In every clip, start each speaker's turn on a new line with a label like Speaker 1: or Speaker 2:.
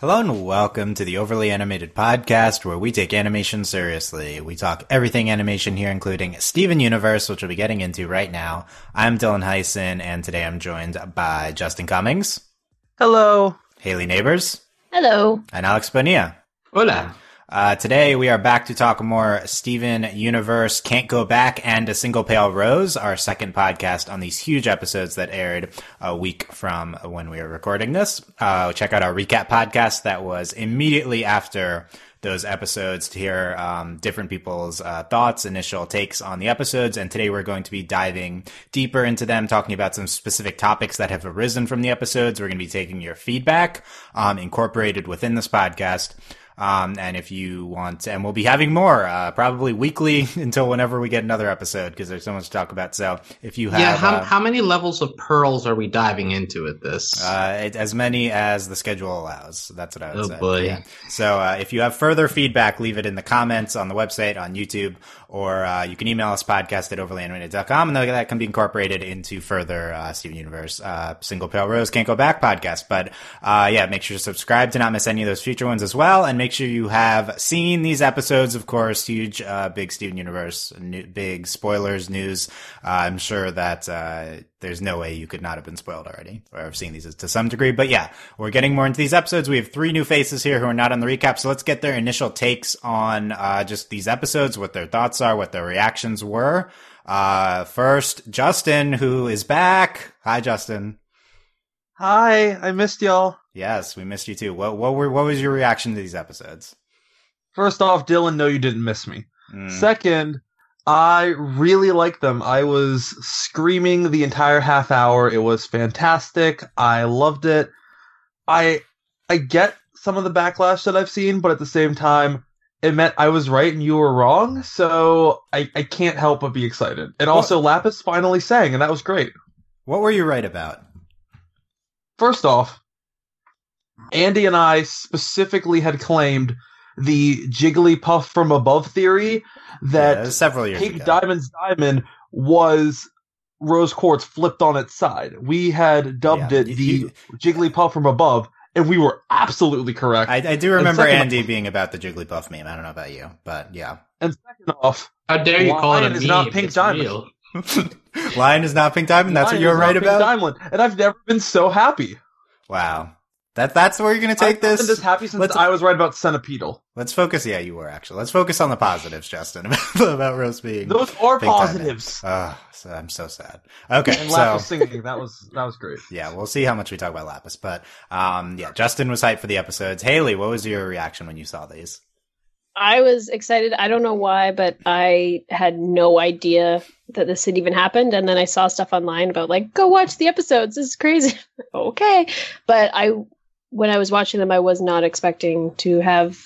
Speaker 1: Hello and welcome to the Overly Animated Podcast, where we take animation seriously. We talk everything animation here, including Steven Universe, which we'll be getting into right now. I'm Dylan Hysen, and today I'm joined by Justin Cummings.
Speaker 2: Hello.
Speaker 1: Hayley Nabuurs.
Speaker 3: Hello.
Speaker 1: And Alex Bonilla.
Speaker 4: Hola.
Speaker 1: Today we are back to talk more Steven Universe, Can't Go Back, and A Single Pale Rose, our second podcast on these huge episodes that aired a week from when we were recording this. Check out our recap podcast that was immediately after those episodes to hear different people's thoughts, initial takes on the episodes. And today we're going to be diving deeper into them, talking about some specific topics that have arisen from the episodes. We're going to be taking your feedback incorporated within this podcast. And if you want, and we'll be having more, probably weekly until whenever we get another episode, because there's so much to talk about. So if you have,
Speaker 4: how many levels of pearls are we diving into with this?
Speaker 1: As many as the schedule allows. That's what I would say.
Speaker 4: Oh boy.
Speaker 1: Yeah. So, if you have further feedback, leave it in the comments on the website, on YouTube, or, you can email us podcast@overlyanimated.com, and that can be incorporated into further, Steven Universe, Single Pale Rose, Can't Go Back podcast. But, yeah, make sure to subscribe to not miss any of those future ones as well, and make sure you have seen these episodes, of course. Huge, big Steven Universe, big spoilers, news. I'm sure that, there's no way you could not have been spoiled already, or have seen these to some degree. But yeah, we're getting more into these episodes. We have 3 new faces here who are not on the recap. So let's get their initial takes on, just these episodes, what their thoughts are, what their reactions were. First, Justin, who is back. Hi, Justin.
Speaker 2: Hi, I missed y'all.
Speaker 1: Yes, we missed you too. What was your reaction to these episodes?
Speaker 2: First off, Dylan, no, you didn't miss me. Second, I really liked them. I was screaming the entire half hour. It was fantastic. I loved it. I get some of the backlash that I've seen, but at the same time, it meant I was right and you were wrong, so I can't help but be excited. And also, Lapis finally sang, and that was great.
Speaker 1: What were you right about?
Speaker 2: First off, Andy and I specifically had claimed the Jigglypuff from above theory that
Speaker 1: several years
Speaker 2: Pink
Speaker 1: ago.
Speaker 2: Diamond's diamond was rose quartz flipped on its side. We had dubbed it the Jigglypuff from above, and we were absolutely correct.
Speaker 1: I do remember Andy being about the Jigglypuff meme. I don't know about you, but yeah.
Speaker 2: And second off,
Speaker 4: how dare you call it a meme?
Speaker 2: Lion is not Pink
Speaker 4: it's
Speaker 2: Diamond.
Speaker 4: Real.
Speaker 1: Lion is not Pink Diamond? That's
Speaker 2: Lion
Speaker 1: what you were
Speaker 2: is not
Speaker 1: right
Speaker 2: Pink
Speaker 1: about?
Speaker 2: Diamond, and I've never been so happy.
Speaker 1: Wow. That's where you're going to take
Speaker 2: I've
Speaker 1: this?
Speaker 2: been this happy since I was right about Centipedal.
Speaker 1: Let's focus. Yeah, you were actually. Let's focus on the positives, Justin, about Rose being.
Speaker 2: Those are
Speaker 1: Pink
Speaker 2: positives.
Speaker 1: So I'm so sad. Okay,
Speaker 2: And
Speaker 1: so
Speaker 2: Lapis singing, that was great.
Speaker 1: yeah, we'll see how much we talk about Lapis, but yeah, Justin was hyped for the episodes. Hayley, what was your reaction when you saw these?
Speaker 3: I was excited. I don't know why, but I had no idea that this had even happened. And then I saw stuff online about like, go watch the episodes. This is crazy. Okay. But when I was watching them, I was not expecting to have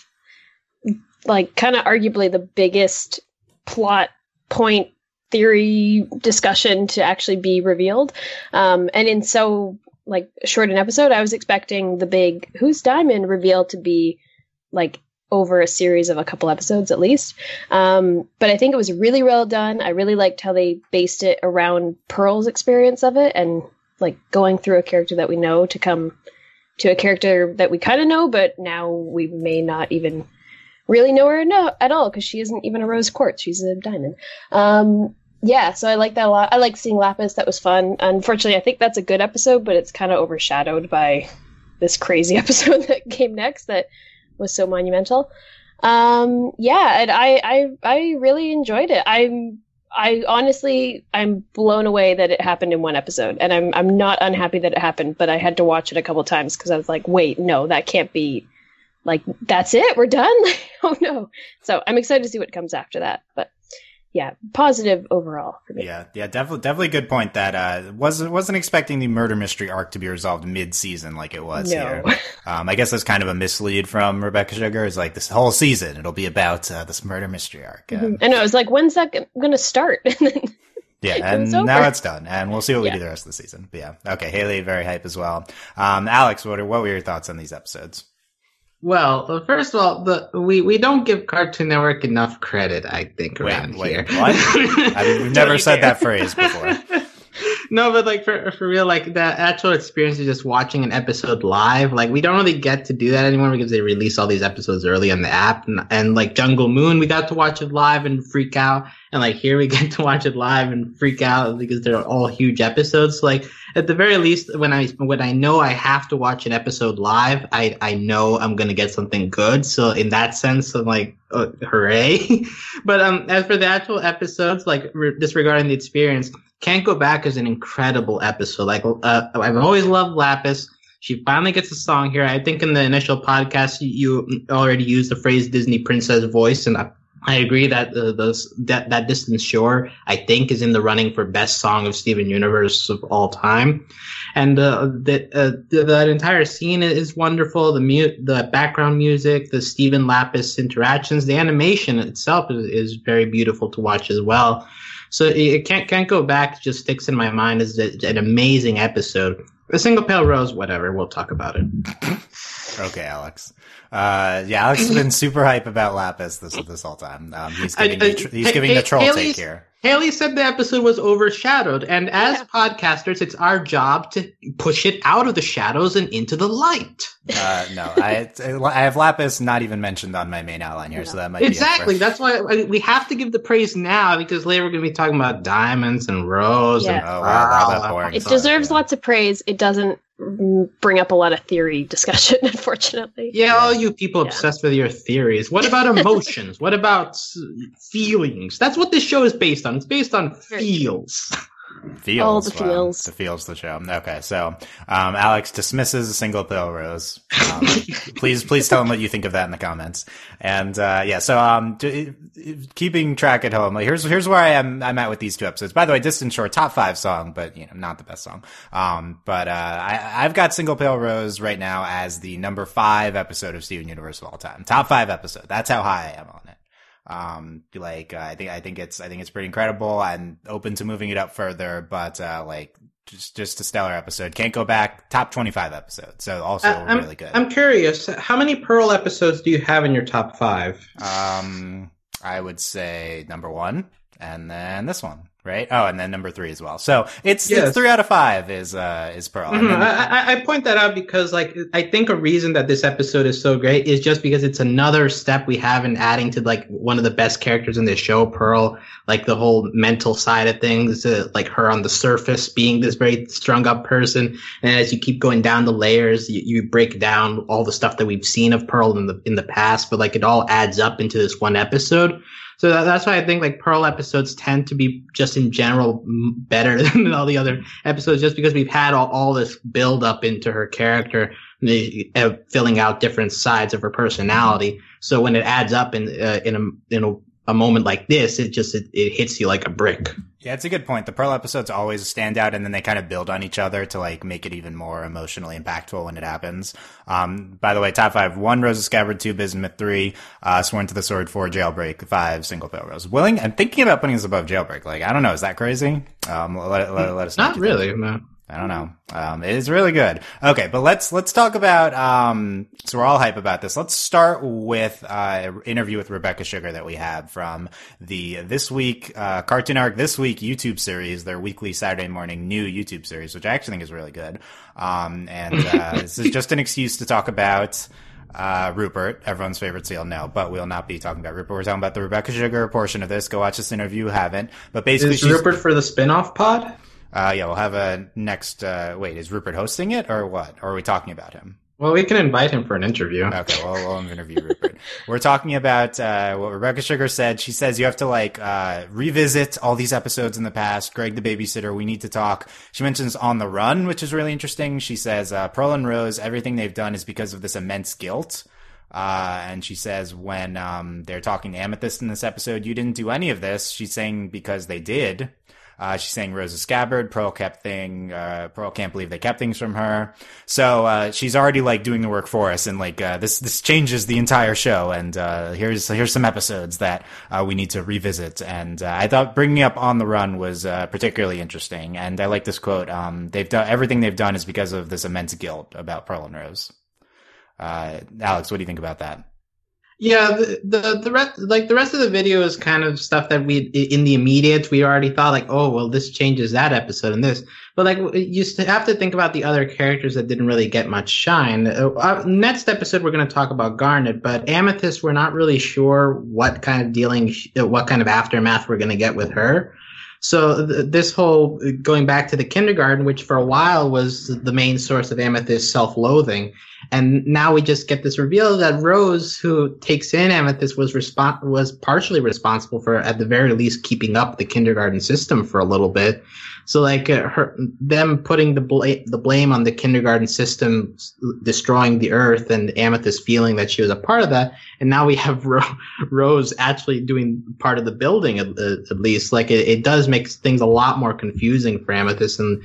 Speaker 3: like kind of arguably the biggest plot point theory discussion to actually be revealed. And in so like short an episode, I was expecting the big who's Diamond reveal to be like over a series of a couple episodes at least. But I think it was really well done. I really liked how they based it around Pearl's experience of it and like going through a character that we know to come to a character that we kind of know, but now we may not even really know her at all because she isn't even a rose quartz. She's a diamond. Yeah, so I like that a lot. I like seeing Lapis. That was fun. Unfortunately, I think that's a good episode, but it's kind of overshadowed by this crazy episode that came next that was so monumental. Yeah, and I really enjoyed it. I'm blown away that it happened in one episode, and I'm not unhappy that it happened, but I had to watch it a couple times because I was like, wait, no, that can't be. Like, that's it? We're done? Oh, no. So I'm excited to see what comes after that. But yeah, positive overall for me.
Speaker 1: Yeah, definitely good point that wasn't expecting the murder mystery arc to be resolved mid-season like it was here. I guess that's kind of a mislead from Rebecca Sugar. Is like this whole season it'll be about this murder mystery arc.
Speaker 3: I know. I was like, when's that going to start?
Speaker 1: Yeah, and now it's done, and we'll see what we do the rest of the season. But yeah, okay, Hayley, very hype as well. Alex, what were your thoughts on these episodes?
Speaker 4: Well, first of all, we don't give Cartoon Network enough credit, I think, around here.
Speaker 1: What? We've never said that phrase before.
Speaker 4: No, but like for real, like the actual experience of just watching an episode live, like we don't really get to do that anymore because they release all these episodes early on the app, and like Jungle Moon, we got to watch it live and freak out, and like here we get to watch it live and freak out because they're all huge episodes. So, like at the very least, when I know I have to watch an episode live, I know I'm gonna get something good. So in that sense, I'm like, hooray! But as for the actual episodes, like disregarding the experience. Can't Go Back is an incredible episode. Like, I've always loved Lapis. She finally gets a song here. I think in the initial podcast, you already used the phrase Disney princess voice, and I agree that that Distant Shore, I think, is in the running for best song of Steven Universe of all time. And that entire scene is wonderful. The background music, the Steven Lapis interactions, the animation itself is very beautiful to watch as well. So it can't go back. Just sticks in my mind as an amazing episode. A Single Pale Rose, whatever. We'll talk about it.
Speaker 1: Okay, Alex. Alex has been super hype about Lapis this whole time. He's giving the troll take here.
Speaker 4: Hayley said the episode was overshadowed, and as podcasters, it's our job to push it out of the shadows and into the light.
Speaker 1: No, I have Lapis not even mentioned on my main outline here, so that might
Speaker 4: exactly. That's why we have to give the praise now, because later we're going to be talking about diamonds and rose.
Speaker 3: Yeah.
Speaker 4: And
Speaker 1: that's boring.
Speaker 3: It deserves lots of praise. It doesn't bring up a lot of theory discussion, unfortunately.
Speaker 4: Yeah, all you people obsessed with your theories. What about emotions? What about feelings? That's what this show is based on. It's based on feels.
Speaker 1: Feels.
Speaker 3: All the feels.
Speaker 1: The feels the show. Okay, so Alex dismisses A Single Pale Rose. Please tell him what you think of that in the comments. And keeping track at home, like, here's where I'm at with these two episodes. By the way, Distant Shore, top 5 song, but not the best song. I've got Single Pale Rose right now as the number 5 episode of Steven Universe of all time. Top 5 episode. That's how high I am on it. I think it's pretty incredible. I'm open to moving it up further, but just a stellar episode. Can't go back. Top 25 episode. So also really good.
Speaker 4: I'm curious, how many Pearl episodes do you have in your top 5?
Speaker 1: I would say number 1 and then this one. Right? Oh, and then number 3 as well. So it's 3 out of 5 is Pearl.
Speaker 4: Mm-hmm. I point that out because, like, I think a reason that this episode is so great is just because it's another step we have in adding to, like, one of the best characters in this show, Pearl. Like, the whole mental side of things, like her on the surface being this very strung up person, and as you keep going down the layers, you break down all the stuff that we've seen of Pearl in the past, but like it all adds up into this one episode. So that's why I think like Pearl episodes tend to be just in general better than all the other episodes, just because we've had all this build up into her character, filling out different sides of her personality. So when it adds up in a moment like this, it hits you like a brick.
Speaker 1: Yeah, it's a good point. The Pearl episodes always stand out, and then they kind of build on each other to like make it even more emotionally impactful when it happens. By the way, top 5: 1, Rose of Scabbard; 2, Bismuth; 3, Sworn to the Sword; 4, Jailbreak; 5, Single Pale Rose. I'm thinking about putting this above Jailbreak. Like, I don't know, is that crazy? Let us know.
Speaker 4: Not really, no.
Speaker 1: I don't know. It is really good. Okay, but let's talk about, so we're all hype about this. Let's start with, interview with Rebecca Sugar that we have from the This Week, Cartoon Arc This Week YouTube series, their weekly Saturday morning new YouTube series, which I actually think is really good. This is just an excuse to talk about, Rupert, everyone's favorite seal. No, but we'll not be talking about Rupert. We're talking about the Rebecca Sugar portion of this. Go watch this interview who haven't. But basically,
Speaker 4: is Rupert for the spin-off pod?
Speaker 1: We'll have a next, is Rupert hosting it or what? Or are we talking about him?
Speaker 4: Well, we can invite him for an interview.
Speaker 1: Okay, we'll interview Rupert. We're talking about, what Rebecca Sugar said. She says you have to revisit all these episodes in the past. Greg the Babysitter, we need to talk. She mentions On the Run, which is really interesting. She says, Pearl and Rose, everything they've done is because of this immense guilt. And she says when, they're talking to Amethyst in this episode, you didn't do any of this. She's saying because they did. She's saying Rose is scabbard. Pearl can't believe they kept things from her. So, she's already like doing the work for us. And like, this changes the entire show. And, here's some episodes that, we need to revisit. And, I thought bringing up On the Run was, particularly interesting. And I like this quote. Everything they've done is because of this immense guilt about Pearl and Rose. Alex, what do you think about that?
Speaker 4: Yeah, the rest, like the rest of the video is kind of stuff that we in the immediate we already thought like, oh well, this changes that episode and this, but like you have to think about the other characters that didn't really get much shine. Next episode we're going to talk about Garnet, but Amethyst we're not really sure what kind of what kind of aftermath we're going to get with her. So this whole going back to the kindergarten, which for a while was the main source of Amethyst's self-loathing, and now we just get this reveal that Rose, who takes in Amethyst, was partially responsible for, at the very least, keeping up the kindergarten system for a little bit. So like them putting the blame on the kindergarten system destroying the earth, and Amethyst feeling that she was a part of that, and now we have Rose actually doing part of the building at least. Like it does make things a lot more confusing for Amethyst, and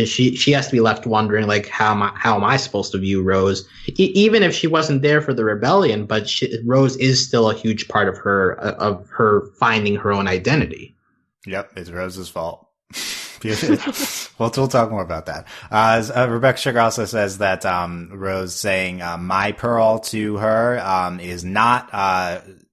Speaker 4: she has to be left wondering like how am I supposed to view Rose, even if she wasn't there for the rebellion, but Rose is still a huge part of her finding her own identity.
Speaker 1: Yep, it's Rose's fault. We'll talk more about that. Rebecca Sugar also says that Rose saying my Pearl to her is not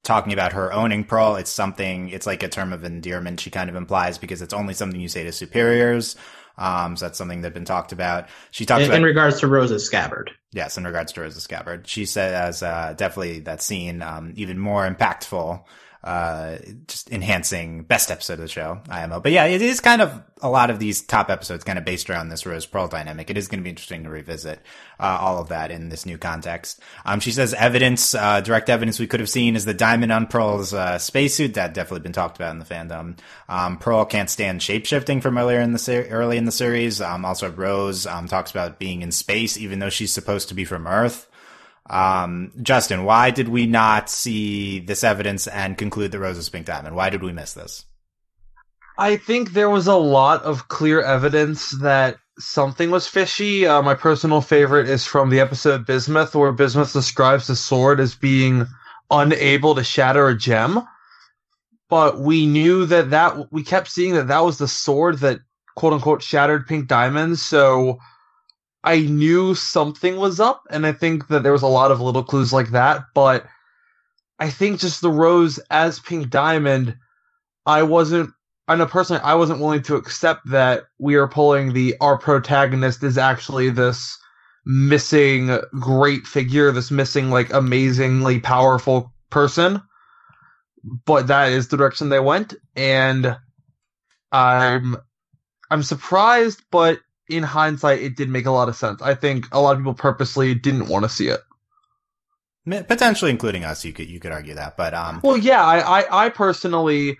Speaker 1: talking about her owning Pearl. It's like a term of endearment she kind of implies, because it's only something you say to superiors. So that's something that's been talked about. She talked about in
Speaker 4: regards to Rose's scabbard.
Speaker 1: Yes, in regards to Rose's scabbard. She says definitely that scene even more impactful. Just enhancing best episode of the show, IMO. But yeah, it is kind of a lot of these top episodes kind of based around this Rose Pearl dynamic. It is going to be interesting to revisit all of that in this new context. She says direct evidence we could have seen is the diamond on Pearl's spacesuit. That definitely been talked about in the fandom. Pearl can't stand shapeshifting from early in the series. Also Rose talks about being in space even though she's supposed to be from Earth. Justin, why did we not see this evidence and conclude that Rose is Pink Diamond? Why did we miss this?
Speaker 2: I think there was a lot of clear evidence that something was fishy. My personal favorite is from the episode Bismuth, where Bismuth describes the sword as being unable to shatter a gem. But we knew we kept seeing that was the sword that quote unquote shattered Pink Diamond, so I knew something was up, and I think that there was a lot of little clues like that, but I think just the Rose as Pink Diamond, I know personally I wasn't willing to accept that we are pulling our protagonist is actually this missing great figure, this missing like amazingly powerful person, but that is the direction they went, and I'm surprised, but in hindsight, it did make a lot of sense. I think a lot of people purposely didn't want to see it.
Speaker 1: Potentially including us, you could argue that, but
Speaker 2: well, yeah, I personally,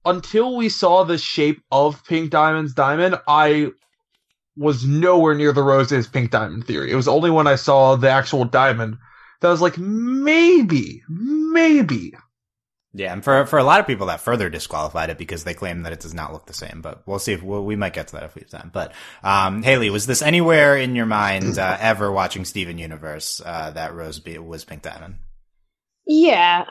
Speaker 2: until we saw the shape of Pink Diamond's diamond, I was nowhere near the Rose's Pink Diamond theory. It was only when I saw the actual diamond that I was like, maybe.
Speaker 1: Yeah, and for a lot of people that further disqualified it because they claim that it does not look the same, but we'll see if we might get to that if we have time. But Hayley, was this anywhere in your mind ever watching Steven Universe that Rose was Pink Diamond?
Speaker 3: Yeah,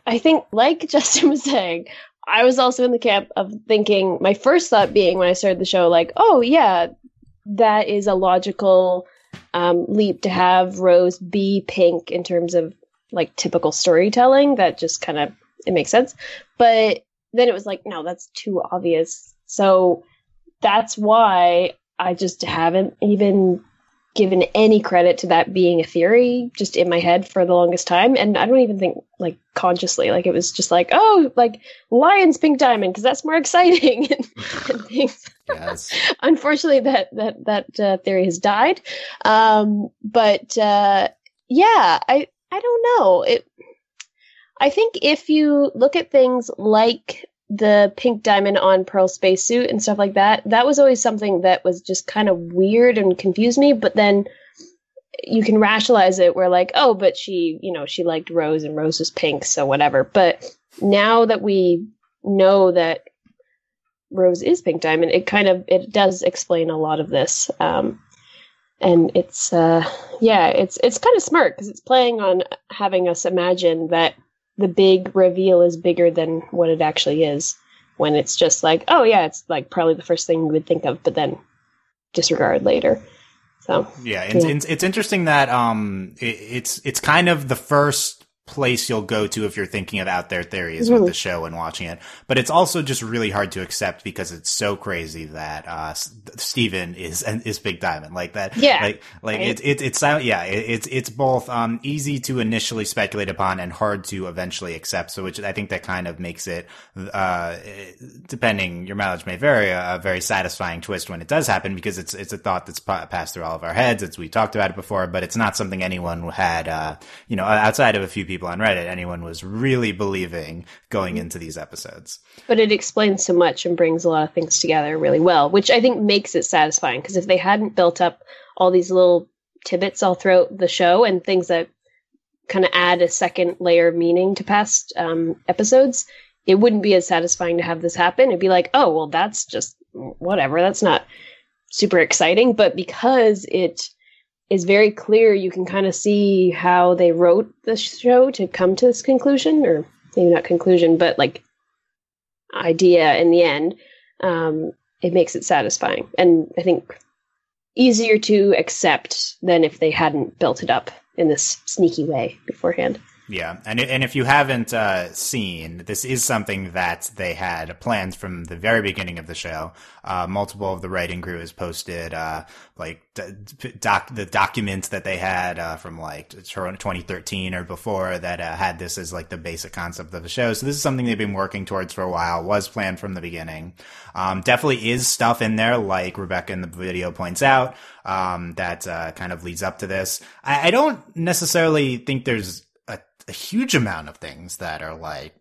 Speaker 3: I think like Justin was saying, I was also in the camp of thinking, my first thought being when I started the show, like, oh yeah, that is a logical leap to have Rose be pink in terms of like typical storytelling. That just kind of, it makes sense. But then it was like, no, that's too obvious. So that's why I just haven't even given any credit to that being a theory just in my head for the longest time. And I don't even think like consciously, like it was just like, oh, like Lion's Pink Diamond, because that's more exciting and things.
Speaker 1: Yes.
Speaker 3: Unfortunately, that theory has died. But yeah, I don't know. I think if you look at things like the Pink Diamond on Pearl spacesuit and stuff like that, that was always something that was just kind of weird and confused me. But then you can rationalize it where like, oh, but she liked Rose and Rose was pink, so whatever. But now that we know that Rose is Pink Diamond, it does explain a lot of this. And it's kind of smart because it's playing on having us imagine that the big reveal is bigger than what it actually is, when it's just like, oh yeah, it's like probably the first thing you would think of, but then disregard later. So
Speaker 1: yeah, it's interesting that it's kind of the first place you'll go to if you're thinking of out there theories with the show and watching it. But it's also just really hard to accept because it's so crazy that Steven is Big Diamond like that.
Speaker 3: Yeah,
Speaker 1: it's both easy to initially speculate upon and hard to eventually accept. So which I think that kind of makes it, depending your mileage may vary, a very satisfying twist when it does happen, because it's a thought that's passed through all of our heads. We talked about it before, but it's not something anyone had outside of a few people on Reddit, anyone was really believing going into these episodes.
Speaker 3: But it explains so much and brings a lot of things together really well, which I think makes it satisfying, because if they hadn't built up all these little tidbits all throughout the show and things that kind of add a second layer of meaning to past episodes, it wouldn't be as satisfying to have this happen. It'd be like, oh, well, that's just whatever. That's not super exciting. But because it is very clear, you can kind of see how they wrote the show to come to this conclusion, or maybe not conclusion, but like idea in the end. It makes it satisfying, and I think easier to accept than if they hadn't built it up in this sneaky way beforehand.
Speaker 1: Yeah, and if you haven't seen, this is something that they had planned from the very beginning of the show. Multiple of the writing crew has posted the documents that they had from like 2013 or before that had this as like the basic concept of the show. So this is something they've been working towards for a while, was planned from the beginning. Definitely is stuff in there, like Rebecca in the video points out, that kind of leads up to this. I don't necessarily think there's a huge amount of things that are like,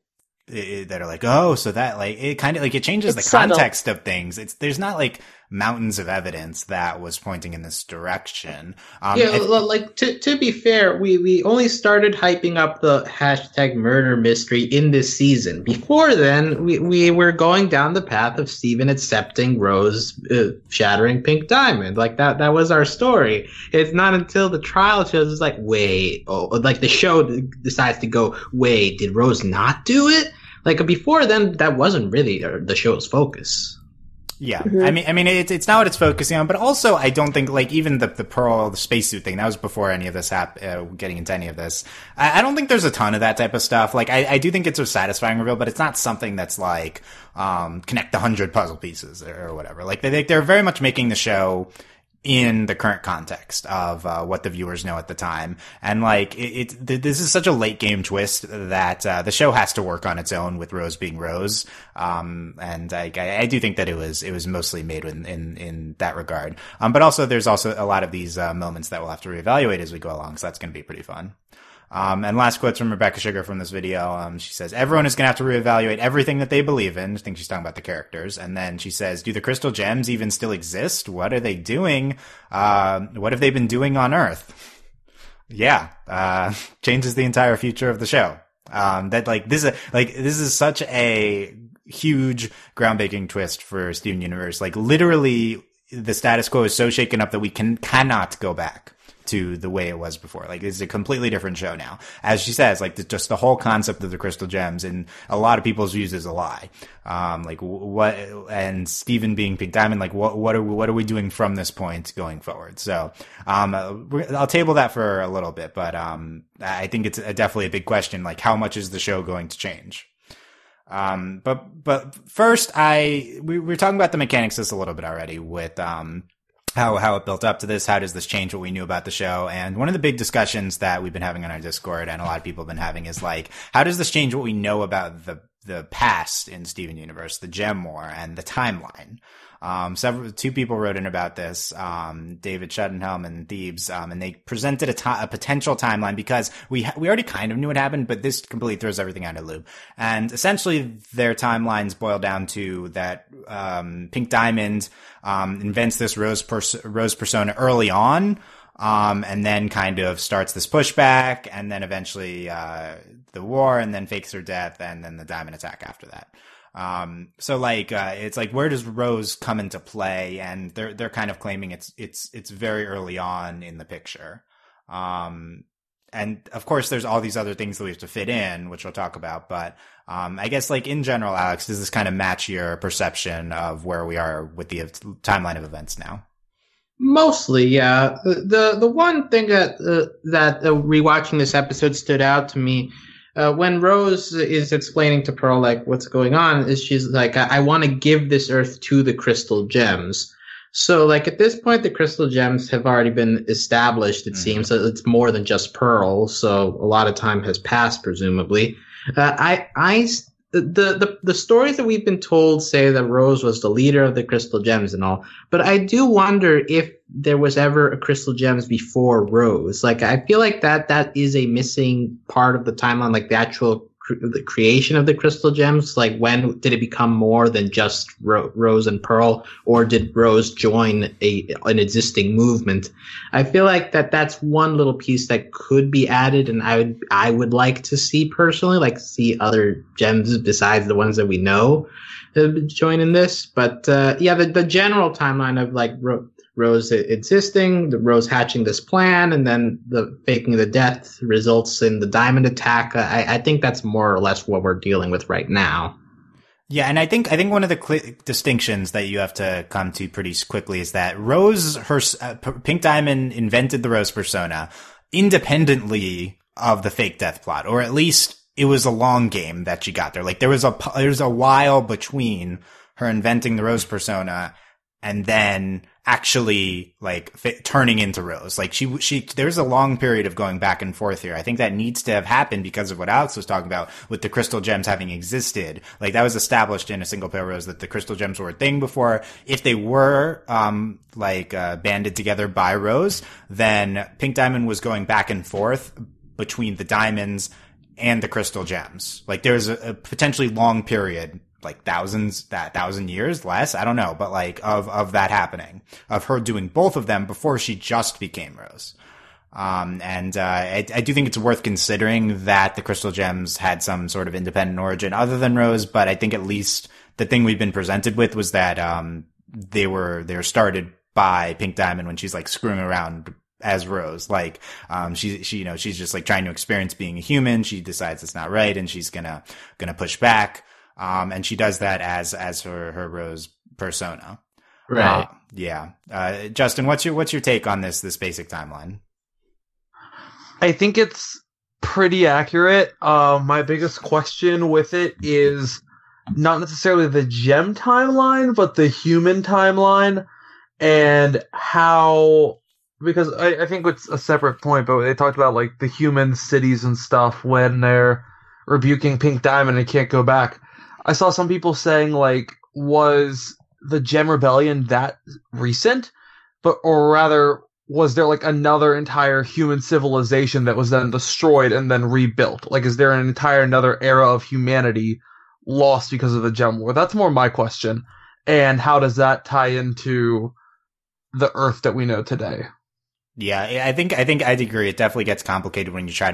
Speaker 1: oh, so that like, it kind of like, it changes the context of things. There's not like mountains of evidence that was pointing in this direction.
Speaker 4: To be fair, we only started hyping up the hashtag murder mystery in this season. Before then, we were going down the path of Steven accepting Rose shattering Pink Diamond. Like that was our story. It's not until the trial shows it's like, wait, like the show decides to go, wait, did Rose not do it? Like before then, that wasn't really the show's focus.
Speaker 1: Yeah, mm-hmm. I mean, it's not what it's focusing on, but also I don't think like even the Pearl, the spacesuit thing, that was before any of this getting into any of this. I don't think there's a ton of that type of stuff. Like I do think it's a satisfying reveal, but it's not something that's like connect 100 puzzle pieces or whatever. Like they're very much making the show in the current context of what the viewers know at the time. And like this is such a late game twist that the show has to work on its own with Rose being Rose. And I do think that it was mostly made in that regard. But also there's also a lot of these moments that we'll have to reevaluate as we go along, so that's going to be pretty fun. And last quotes from Rebecca Sugar from this video. She says, everyone is going to have to reevaluate everything that they believe in. I think she's talking about the characters. And then she says, do the crystal gems even still exist? What are they doing? What have they been doing on Earth? Yeah. Changes the entire future of the show. This is such a huge groundbreaking twist for Steven Universe. Like literally the status quo is so shaken up that we cannot go back to the way it was before. Like it's a completely different show now. As she says, like just the whole concept of the crystal gems in a lot of people's views is a lie. What, and Steven being Pink Diamond, like what are we doing from this point going forward? So, I'll table that for a little bit, but, I think it's definitely a big question. Like how much is the show going to change? But first we were talking about the mechanics of this a little bit already with, how it built up to this. How does this change what we knew about the show? And one of the big discussions that we've been having on our Discord and a lot of people have been having is like, how does this change what we know about the past in Steven Universe, the Gem War and the timeline? Two people wrote in about this, David Schudenhelm and Thebes, and they presented a potential timeline because we already kind of knew what happened, but this completely throws everything out of loop. And essentially their timelines boil down to that, Pink Diamond, invents this Rose persona early on, and then kind of starts this pushback, and then eventually, the war, and then fakes her death, and then the Diamond attack after that. It's like, where does Rose come into play? And they're kind of claiming it's very early on in the picture. And of course there's all these other things that we have to fit in, which we'll talk about. But, I guess like in general, Alex, does this kind of match your perception of where we are with the timeline of events now?
Speaker 4: Mostly, yeah. The one thing that rewatching this episode stood out to me when Rose is explaining to Pearl like what's going on is she's like, I want to give this Earth to the crystal gems. So like at this point, the crystal gems have already been established. It seems so it's more than just Pearl. So a lot of time has passed, presumably. The stories that we've been told say that Rose was the leader of the crystal gems and all, but I do wonder if there was ever a crystal gems before Rose. Like I feel like that is a missing part of the timeline, like the actual the creation of the crystal gems. Like when did it become more than just Rose and Pearl, or did Rose join an existing movement? I feel like that's one little piece that could be added, and I would like to see personally, like see other gems besides the ones that we know join in this. But the general timeline of like Rose existing, the Rose hatching this plan, and then the faking the death results in the diamond attack. I think that's more or less what we're dealing with right now.
Speaker 1: Yeah, and I think one of the distinctions that you have to come to pretty quickly is that Rose, Pink Diamond invented the Rose persona independently of the fake death plot, or at least it was a long game that she got there. Like there was a while between her inventing the Rose persona and then actually like turning into Rose. Like there's a long period of going back and forth here. I think that needs to have happened because of what Alex was talking about with the crystal gems having existed. Like that was established in A Single Pale Rose that the crystal gems were a thing before. If they were, banded together by Rose, then Pink Diamond was going back and forth between the diamonds and the crystal gems. Like there's a potentially long period, like 1,000 years less, I don't know, but like of that happening, of her doing both of them before she just became Rose. I do think it's worth considering that the crystal gems had some sort of independent origin other than Rose, but I think at least the thing we've been presented with was that they were started by Pink Diamond when she's like screwing around as Rose. Like she's just like trying to experience being a human. She decides it's not right and she's gonna push back. And she does that as her Rose persona.
Speaker 4: Right.
Speaker 1: Justin, what's your take on this basic timeline?
Speaker 2: I think it's pretty accurate. My biggest question with it is not necessarily the gem timeline, but the human timeline, and how, because I think it's a separate point, but they talked about like the human cities and stuff when they're rebuking Pink Diamond and can't go back. I saw some people saying, like, was the Gem Rebellion that recent? Or rather, was there, like, another entire human civilization that was then destroyed and then rebuilt? Like, is there another era of humanity lost because of the Gem War? That's more my question. And how does that tie into the Earth that we know today?
Speaker 1: Yeah, I think I'd agree. It definitely gets complicated when you try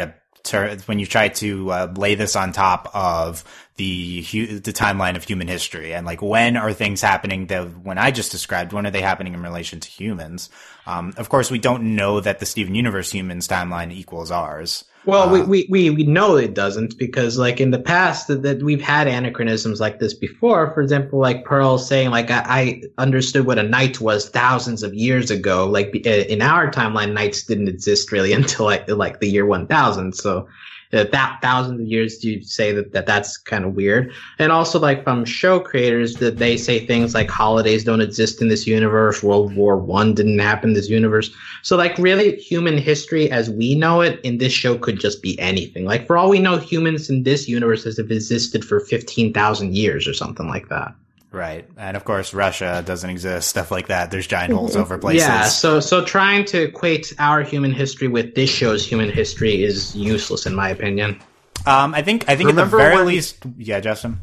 Speaker 1: to lay this on top of the timeline of human history, and like when are things happening when I just described, when are they happening in relation to humans? Of course, we don't know that the Steven Universe humans timeline equals ours.
Speaker 4: Well, we know it doesn't, because like in the past that we've had anachronisms like this before. For example, like Pearl saying like I understood what a knight was thousands of years ago. Like in our timeline, knights didn't exist really until like the year 1000. So that thousands of years, do you say that's kind of weird? And also like from show creators that they say things like holidays don't exist in this universe, World War I didn't happen in this universe. So like really human history as we know it in this show could just be anything. Like for all we know, humans in this universe have existed for 15,000 years or something like that.
Speaker 1: Right. And of course, Russia doesn't exist, stuff like that. There's giant holes over places.
Speaker 4: Yeah. So trying to equate our human history with this show's human history is useless, in my opinion.
Speaker 1: I think at the very least, yeah, Justin.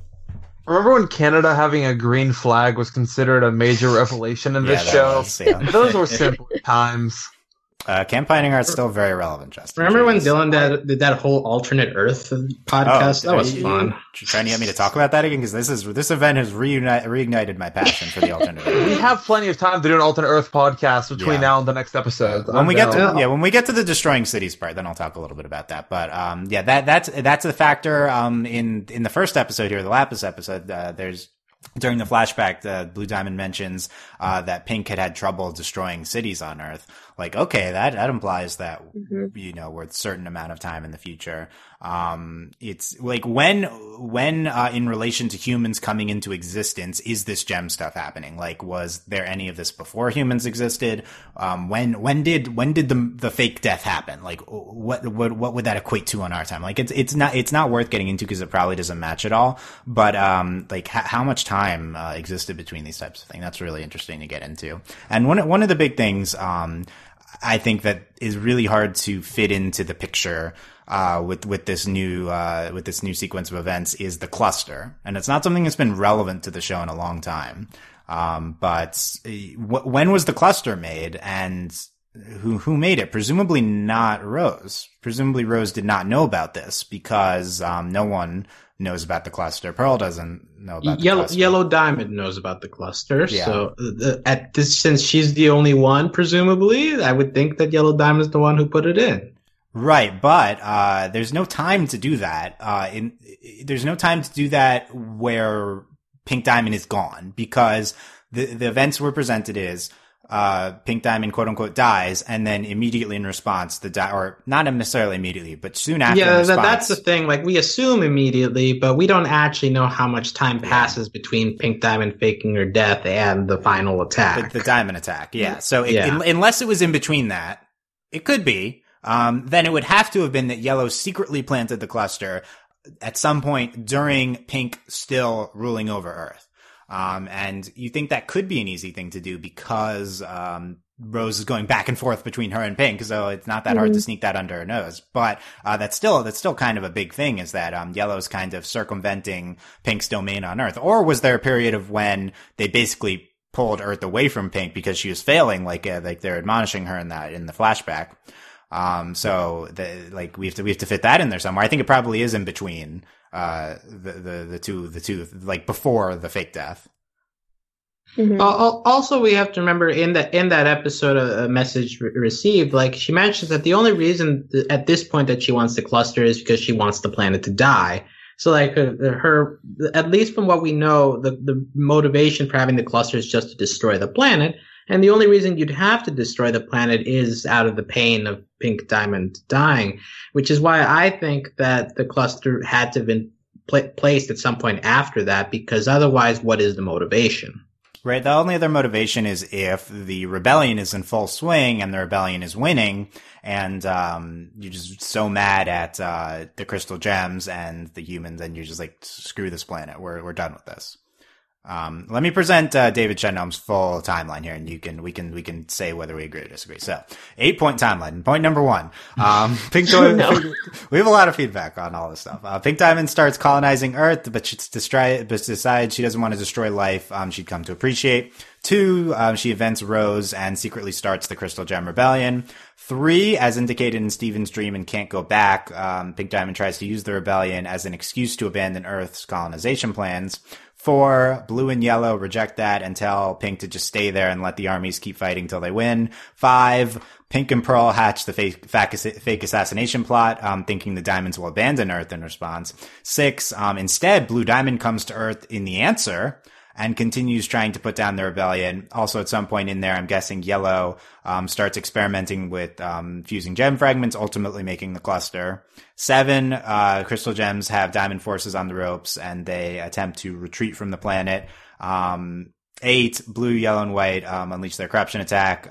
Speaker 2: Remember when Canada having a green flag was considered a major revelation in this show? Those were simpler times.
Speaker 1: Campaigning art's still very relevant, Justin.
Speaker 4: Remember when Dylan did that whole alternate Earth podcast? That was fun.
Speaker 1: You're trying to get me to talk about that again? Because this event has reignited my passion for the alternate Earth.
Speaker 2: We have plenty of time to do an alternate Earth podcast between now and the next episode.
Speaker 1: When we get to the destroying cities part, then I'll talk a little bit about that. But that's a factor. In the first episode here, the Lapis episode, there's during the flashback, Blue Diamond mentions that Pink had trouble destroying cities on Earth. Like, okay, that implies that, we're a certain amount of time in the future. It's like when in relation to humans coming into existence, is this gem stuff happening? Like, was there any of this before humans existed? When did the fake death happen? Like, what would that equate to on our time? Like, it's not worth getting into because it probably doesn't match at all. But, like, how much time, existed between these types of things? That's really interesting to get into. And one of the big things, I think that is really hard to fit into the picture with this new sequence of events is the cluster, and it's not something that's been relevant to the show in a long time. But when was the cluster made, and who made it? Presumably not Rose. Presumably Rose did not know about this because no one knows about the cluster. Pearl doesn't know about the cluster.
Speaker 4: Yellow Diamond knows about the cluster.
Speaker 1: Yeah.
Speaker 4: So since she's the only one, presumably, I would think that Yellow Diamond's the one who put it in.
Speaker 1: Right, but there's no time to do that. There's no time to do that where Pink Diamond is gone, because the events were presented is Pink Diamond quote unquote dies, and then immediately in response or not necessarily immediately, but soon after.
Speaker 4: Yeah,
Speaker 1: response,
Speaker 4: that's the thing. Like, we assume immediately, but we don't actually know how much time passes between Pink Diamond faking her death and the final attack.
Speaker 1: The diamond attack. Yeah. So unless it was in between that, it could be. Then it would have to have been that Yellow secretly planted the cluster at some point during Pink still ruling over Earth. And you think that could be an easy thing to do because, Rose is going back and forth between her and Pink, so it's not that hard to sneak that under her nose. But, that's still kind of a big thing, is that, Yellow's kind of circumventing Pink's domain on Earth. Or was there a period of when they basically pulled Earth away from Pink because she was failing, like they're admonishing her in the flashback. So we have to fit that in there somewhere. I think it probably is in between, the two, like before the fake death.
Speaker 3: Mm-hmm.
Speaker 4: Also, we have to remember in that episode, a message received, like, she mentions that the only reason at this point that she wants the cluster is because she wants the planet to die. So, like, her, at least from what we know, the motivation for having the cluster is just to destroy the planet. And the only reason you'd have to destroy the planet is out of the pain of Pink Diamond dying, which is why I think that the cluster had to have been placed at some point after that, because otherwise, what is the motivation?
Speaker 1: Right. The only other motivation is if the rebellion is in full swing and the rebellion is winning, and you're just so mad at the crystal gems and the humans, and you're just like, screw this planet. We're done with this. Let me present David Shenholm's full timeline here, and we can say whether we agree or disagree. So, 8-point timeline. Point number 1. Pink Diamond. We have a lot of feedback on all this stuff. Pink Diamond starts colonizing Earth, but decides she doesn't want to destroy life. She'd come to appreciate. 2, she invents Rose and secretly starts the Crystal Gem Rebellion. 3, as indicated in Steven's dream and Can't Go Back, Pink Diamond tries to use the rebellion as an excuse to abandon Earth's colonization plans. 4, Blue and Yellow reject that and tell Pink to just stay there and let the armies keep fighting till they win. 5, Pink and Pearl hatch the fake assassination plot, thinking the Diamonds will abandon Earth in response. 6, instead, Blue Diamond comes to Earth in the answer and continues trying to put down the rebellion. Also, at some point in there, I'm guessing Yellow starts experimenting with fusing gem fragments, ultimately making the cluster. 7, crystal gems have diamond forces on the ropes, and they attempt to retreat from the planet. 8, Blue, Yellow, and White unleash their corruption attack,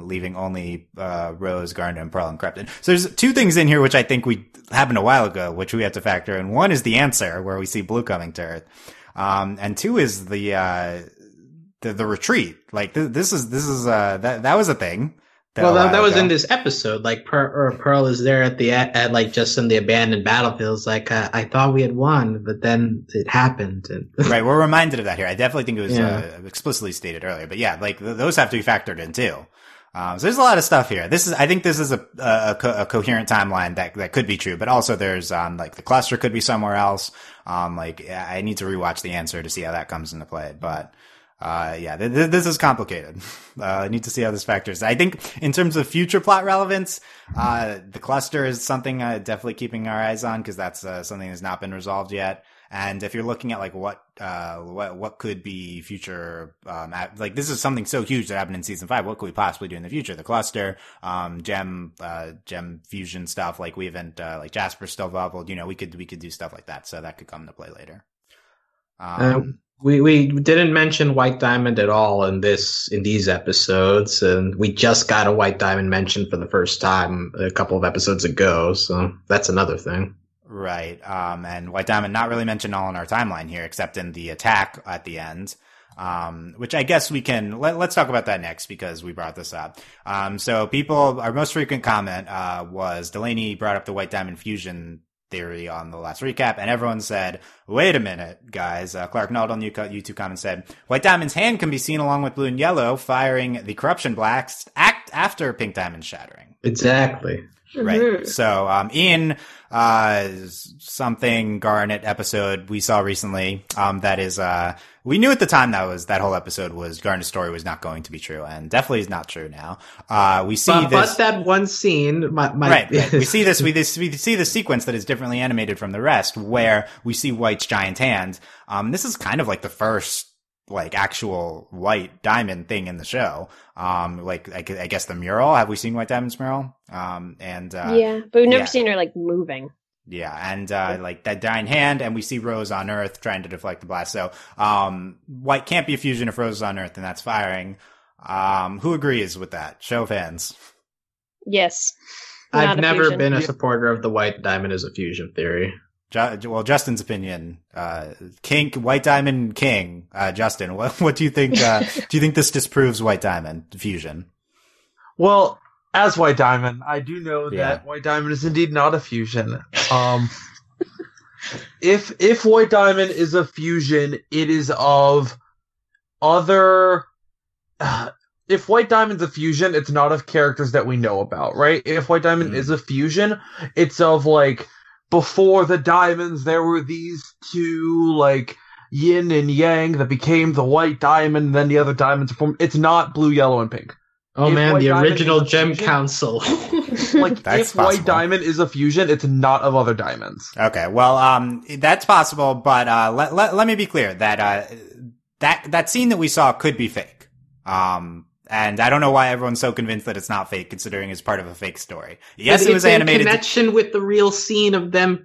Speaker 1: leaving only Rose, Garnet, and Pearl encrypted. So there's 2 things in here which I think happened a while ago, which we have to factor in. 1 is the answer, where we see Blue coming to Earth. And 2 is the retreat. Like, that was a thing.
Speaker 4: That was in this episode. Like, Pearl is there at like just in the abandoned battlefields. Like, I thought we had won, but then it happened.
Speaker 1: Right, we're reminded of that here. I definitely think it was explicitly stated earlier. But yeah, like those have to be factored in too. So there's a lot of stuff here. I think this is a coherent timeline that could be true, but also there's, like the cluster could be somewhere else. Like I need to rewatch the answer to see how that comes into play, but, this is complicated. I need to see how this factors. I think in terms of future plot relevance, the cluster is something definitely keeping our eyes on, because that's something that's not been resolved yet. And if you're looking at like what could be future, like this is something so huge that happened in season 5. What could we possibly do in the future? The cluster, gem fusion stuff. Like we haven't, like Jasper's still bubbled. We could do stuff like that. So that could come to play later.
Speaker 4: We didn't mention White Diamond at all in these episodes, and we just got a White Diamond mention for the first time a couple of episodes ago, so that's another thing.
Speaker 1: Right. And White Diamond not really mentioned all in our timeline here, except in the attack at the end. Which I guess we can, let's talk about that next because we brought this up. So our most frequent comment, was Delaney brought up the White Diamond fusion theory on the last recap, and everyone said, wait a minute, guys. Clark Nald on YouTube comment said, White Diamond's hand can be seen along with blue and yellow firing the corruption blast after Pink Diamond shattering.
Speaker 4: Exactly.
Speaker 1: Right.
Speaker 3: Mm-hmm.
Speaker 1: So, in, something Garnet episode we saw recently, that is, we knew at the time that whole episode was Garnet's story was not going to be true, and definitely is not true now. We see
Speaker 4: but that one scene,
Speaker 1: right. We see this, we see the sequence that is differently animated from the rest, where we see White's giant hand. This is kind of like the first, like, actual White Diamond thing in the show. I guess the mural. Have we seen White Diamond's mural?
Speaker 3: Yeah, but we've never seen her, like, moving.
Speaker 1: Yeah, and like that giant hand, and we see Rose on Earth trying to deflect the blast. So, White can't be a fusion if Rose is on Earth and that's firing. Who agrees with that? Show of hands.
Speaker 3: Yes.
Speaker 4: I've never been a supporter of the White Diamond as a fusion theory.
Speaker 1: Well, Justin's opinion, White Diamond King, Justin, what do you think? Do you think this disproves White Diamond fusion?
Speaker 2: Well, as White Diamond, I do know that White Diamond is indeed not a fusion. If White Diamond is a fusion, it is of other. If White Diamond's a fusion, it's not of characters that we know about, right? If White Diamond is a fusion, it's of like before the diamonds, there were these two like yin and yang that became the White Diamond, and then the other diamonds formed. It's not blue, yellow, and pink.
Speaker 4: Oh
Speaker 3: If
Speaker 4: man,
Speaker 3: White
Speaker 4: the
Speaker 3: Diamond
Speaker 4: original
Speaker 3: is a
Speaker 4: Gem
Speaker 3: fusion-
Speaker 4: Council.
Speaker 2: Like,
Speaker 1: That's
Speaker 2: if White
Speaker 1: possible.
Speaker 2: Diamond is a fusion, it's not of other diamonds.
Speaker 1: Okay, well, that's possible, but let me be clear that that scene that we saw could be fake. And I don't know why everyone's so convinced that it's not fake, considering it's part of a fake story. Yes, it was animated.
Speaker 4: In connection with the real scene of them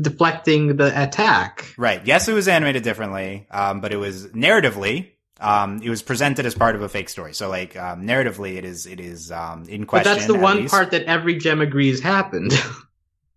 Speaker 4: deflecting the attack.
Speaker 1: Right. Yes, it was animated differently, but it was narratively. It was presented as part of a fake story. So, like, narratively, it is in question.
Speaker 4: But that's the
Speaker 1: at
Speaker 4: one
Speaker 1: least.
Speaker 4: part that every gem agrees happened.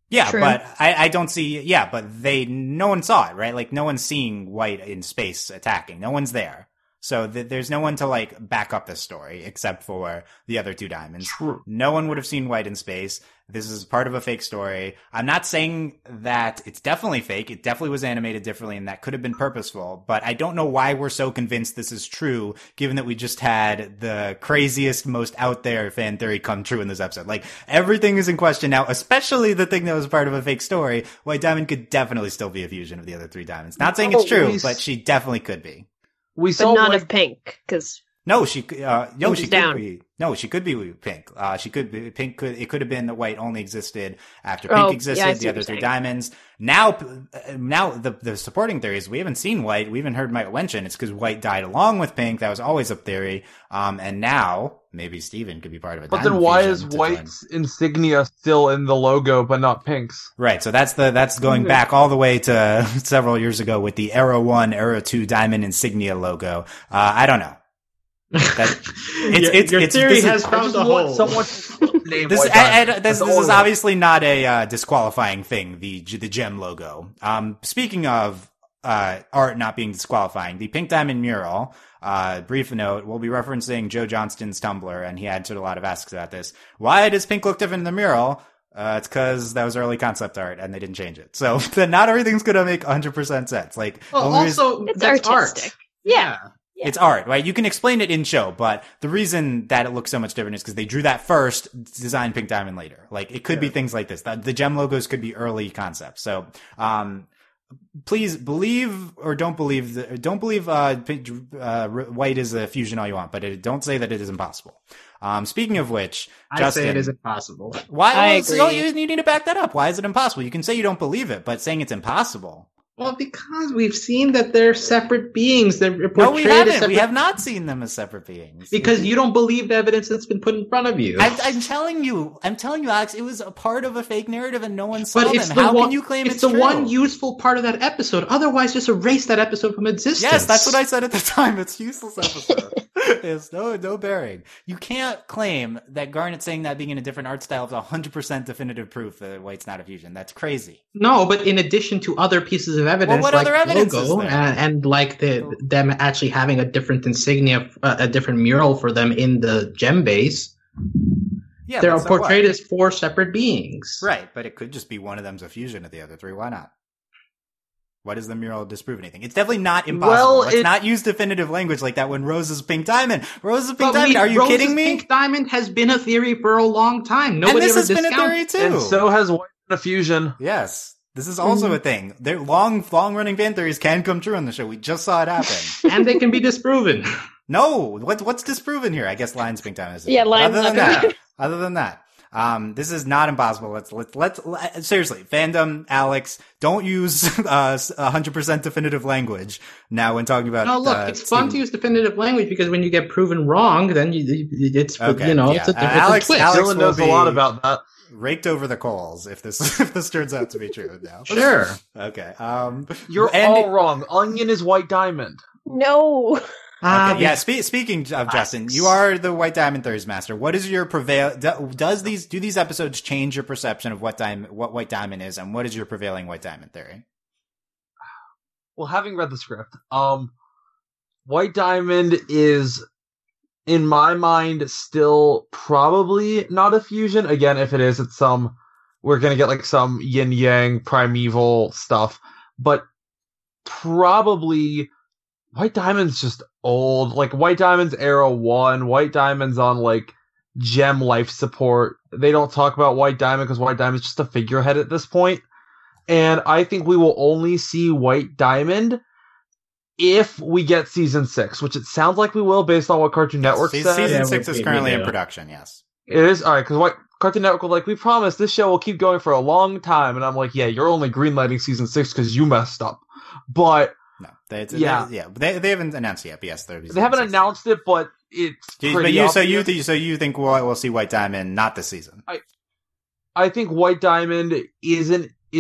Speaker 1: Yeah,
Speaker 3: True.
Speaker 1: but I don't see. Yeah, but no one saw it, right? Like, no one's seeing White in space attacking. No one's there. So there's no one to like back up this story except for the other two diamonds.
Speaker 2: True.
Speaker 1: No one would have seen White in space. This is part of a fake story. I'm not saying that it's definitely fake. It definitely was animated differently and that could have been purposeful, but I don't know why we're so convinced this is true given that we just had the craziest, most out there fan theory come true in this episode. Like everything is in question now, especially the thing that was part of a fake story. White Diamond could definitely still be a fusion of the other three diamonds. Not saying it's true, but she definitely could be.
Speaker 2: We
Speaker 3: But
Speaker 2: saw
Speaker 3: not
Speaker 2: White
Speaker 3: of pink, because
Speaker 1: No, she could
Speaker 3: down.
Speaker 1: be. No, she could be pink. She could be pink. It could have been that White only existed after Pink existed.
Speaker 3: I see
Speaker 1: The
Speaker 3: what
Speaker 1: other
Speaker 3: you're
Speaker 1: three
Speaker 3: saying.
Speaker 1: diamonds. Now the supporting theories. We haven't seen White. We haven't heard Michael mention. It's because White died along with Pink. That was always a theory. And now maybe Steven could be part of it.
Speaker 2: But then why is White's insignia still in the logo but not Pink's?
Speaker 1: Right, so that's going back all the way to several years ago with the Era 1, Era 2 diamond insignia logo. I don't know.
Speaker 4: Your theory has found a hole.
Speaker 2: Someone name
Speaker 1: This,
Speaker 2: White Diamond.
Speaker 1: this
Speaker 2: That's all
Speaker 1: is
Speaker 2: I want.
Speaker 1: obviously not a disqualifying thing, the gem logo. Speaking of art not being disqualifying, the Pink Diamond mural, brief note, we'll be referencing Joe Johnston's Tumblr, and he answered a lot of asks about this. Why does Pink look different in the mural? It's because that was early concept art, and they didn't change it. So then not everything's going to make 100% sense. Like, the only reason-
Speaker 4: Also,
Speaker 3: it's
Speaker 4: that's
Speaker 3: artistic.
Speaker 4: art.
Speaker 3: Yeah.
Speaker 1: it's art, right? You can explain it in show, but the reason that it looks so much different is because they drew that first, designed Pink Diamond later. Like, it could be things like this. The gem logos could be early concepts. So, please believe or don't believe, White is a fusion all you want, but don't say that it is impossible. Speaking of which,
Speaker 4: I
Speaker 1: Justin,
Speaker 4: say it is impossible.
Speaker 1: Why?
Speaker 3: I
Speaker 1: Well,
Speaker 3: agree.
Speaker 1: you need to back that up. Why is it impossible? You can say you don't believe it, but saying it's impossible.
Speaker 4: Well, because we've seen that they're separate beings. They're portrayed
Speaker 1: No, we
Speaker 4: as
Speaker 1: haven't.
Speaker 4: separate.
Speaker 1: We have not seen them as separate beings.
Speaker 4: Because you don't believe the evidence that's been put in front of you.
Speaker 1: I'm telling you, Alex, it was a part of a fake narrative and no one saw
Speaker 4: But
Speaker 1: them.
Speaker 4: it's the
Speaker 1: How
Speaker 4: one,
Speaker 1: can you claim
Speaker 4: it's
Speaker 1: it's
Speaker 4: the
Speaker 1: true?
Speaker 4: one useful part of that episode. Otherwise, just erase that episode from existence.
Speaker 1: Yes, that's what I said at the time. It's a useless episode. It's no bearing. You can't claim that Garnet saying that being in a different art style is 100% definitive proof that White's not a fusion. That's crazy.
Speaker 4: No, but in addition to other pieces of evidence,
Speaker 1: what
Speaker 4: like
Speaker 1: other evidence is
Speaker 4: logo
Speaker 1: there?
Speaker 4: and like them actually having a different insignia, a different mural for them in the gem base,
Speaker 1: Yeah,
Speaker 4: they're
Speaker 1: but so
Speaker 4: portrayed
Speaker 1: what?
Speaker 4: as four separate beings.
Speaker 1: Right, but it could just be one of them's a fusion of the other three. Why not? Why does the mural disprove anything? It's definitely not impossible.
Speaker 2: Well,
Speaker 1: Let's not use definitive language like that when Rose's pink diamond. Rose's pink
Speaker 4: But
Speaker 1: diamond. Are you
Speaker 4: Rose's
Speaker 1: kidding me?
Speaker 4: Pink diamond has been a theory for a long time. Nobody
Speaker 1: And this
Speaker 4: ever
Speaker 1: has been a theory
Speaker 4: discounts.
Speaker 1: too.
Speaker 2: And so has White in a fusion.
Speaker 1: Yes. This is also a thing. Their long running fan theories can come true on the show. We just saw it happen.
Speaker 4: And they can be disproven.
Speaker 1: No, what's disproven here? I guess Lion's pink diamond is.
Speaker 3: Yeah, Lion's
Speaker 1: Other than that, this is not impossible. Let's seriously, fandom, Alex, don't use 100% definitive language now when talking about.
Speaker 4: No, look, it's fun to use definitive language because when you get proven wrong, then it's
Speaker 1: Okay,
Speaker 4: it's a different
Speaker 1: Alex
Speaker 4: twist.
Speaker 1: Alex
Speaker 2: Dylan knows
Speaker 1: will
Speaker 2: a lot
Speaker 1: be
Speaker 2: about that.
Speaker 1: raked over the coals if this turns out to be true now.
Speaker 4: Sure.
Speaker 1: Okay.
Speaker 2: You're all wrong. Onion is White Diamond.
Speaker 3: No.
Speaker 1: Okay, yeah. Speaking of Justin, you are the White Diamond Theories master. What is your do these episodes change your perception of what White Diamond is, and what is your prevailing White Diamond theory?
Speaker 2: Well, having read the script, White Diamond is, in my mind, still probably not a fusion. Again, if it is, it's we're gonna get like some yin yang primeval stuff, but probably White Diamond's just old. Like White Diamond's Era 1, White Diamond's on like gem life support. They don't talk about White Diamond because White Diamond's just a figurehead at this point. And I think we will only see White Diamond if we get season 6, which it sounds like we will based on what Cartoon Network said.
Speaker 1: Season
Speaker 4: Yeah,
Speaker 1: 6 is
Speaker 4: we
Speaker 1: currently in
Speaker 4: do.
Speaker 1: production. Yes.
Speaker 2: It is alright, because Cartoon Network was like, we promise this show will keep going for a long time, and I'm like, yeah, you're only greenlighting season 6 because you messed up. But
Speaker 1: No. They haven't announced it yet. But yes,
Speaker 2: they haven't announced it, but it's pretty obvious.
Speaker 1: So you think we'll see White Diamond not this season?
Speaker 2: I think White Diamond is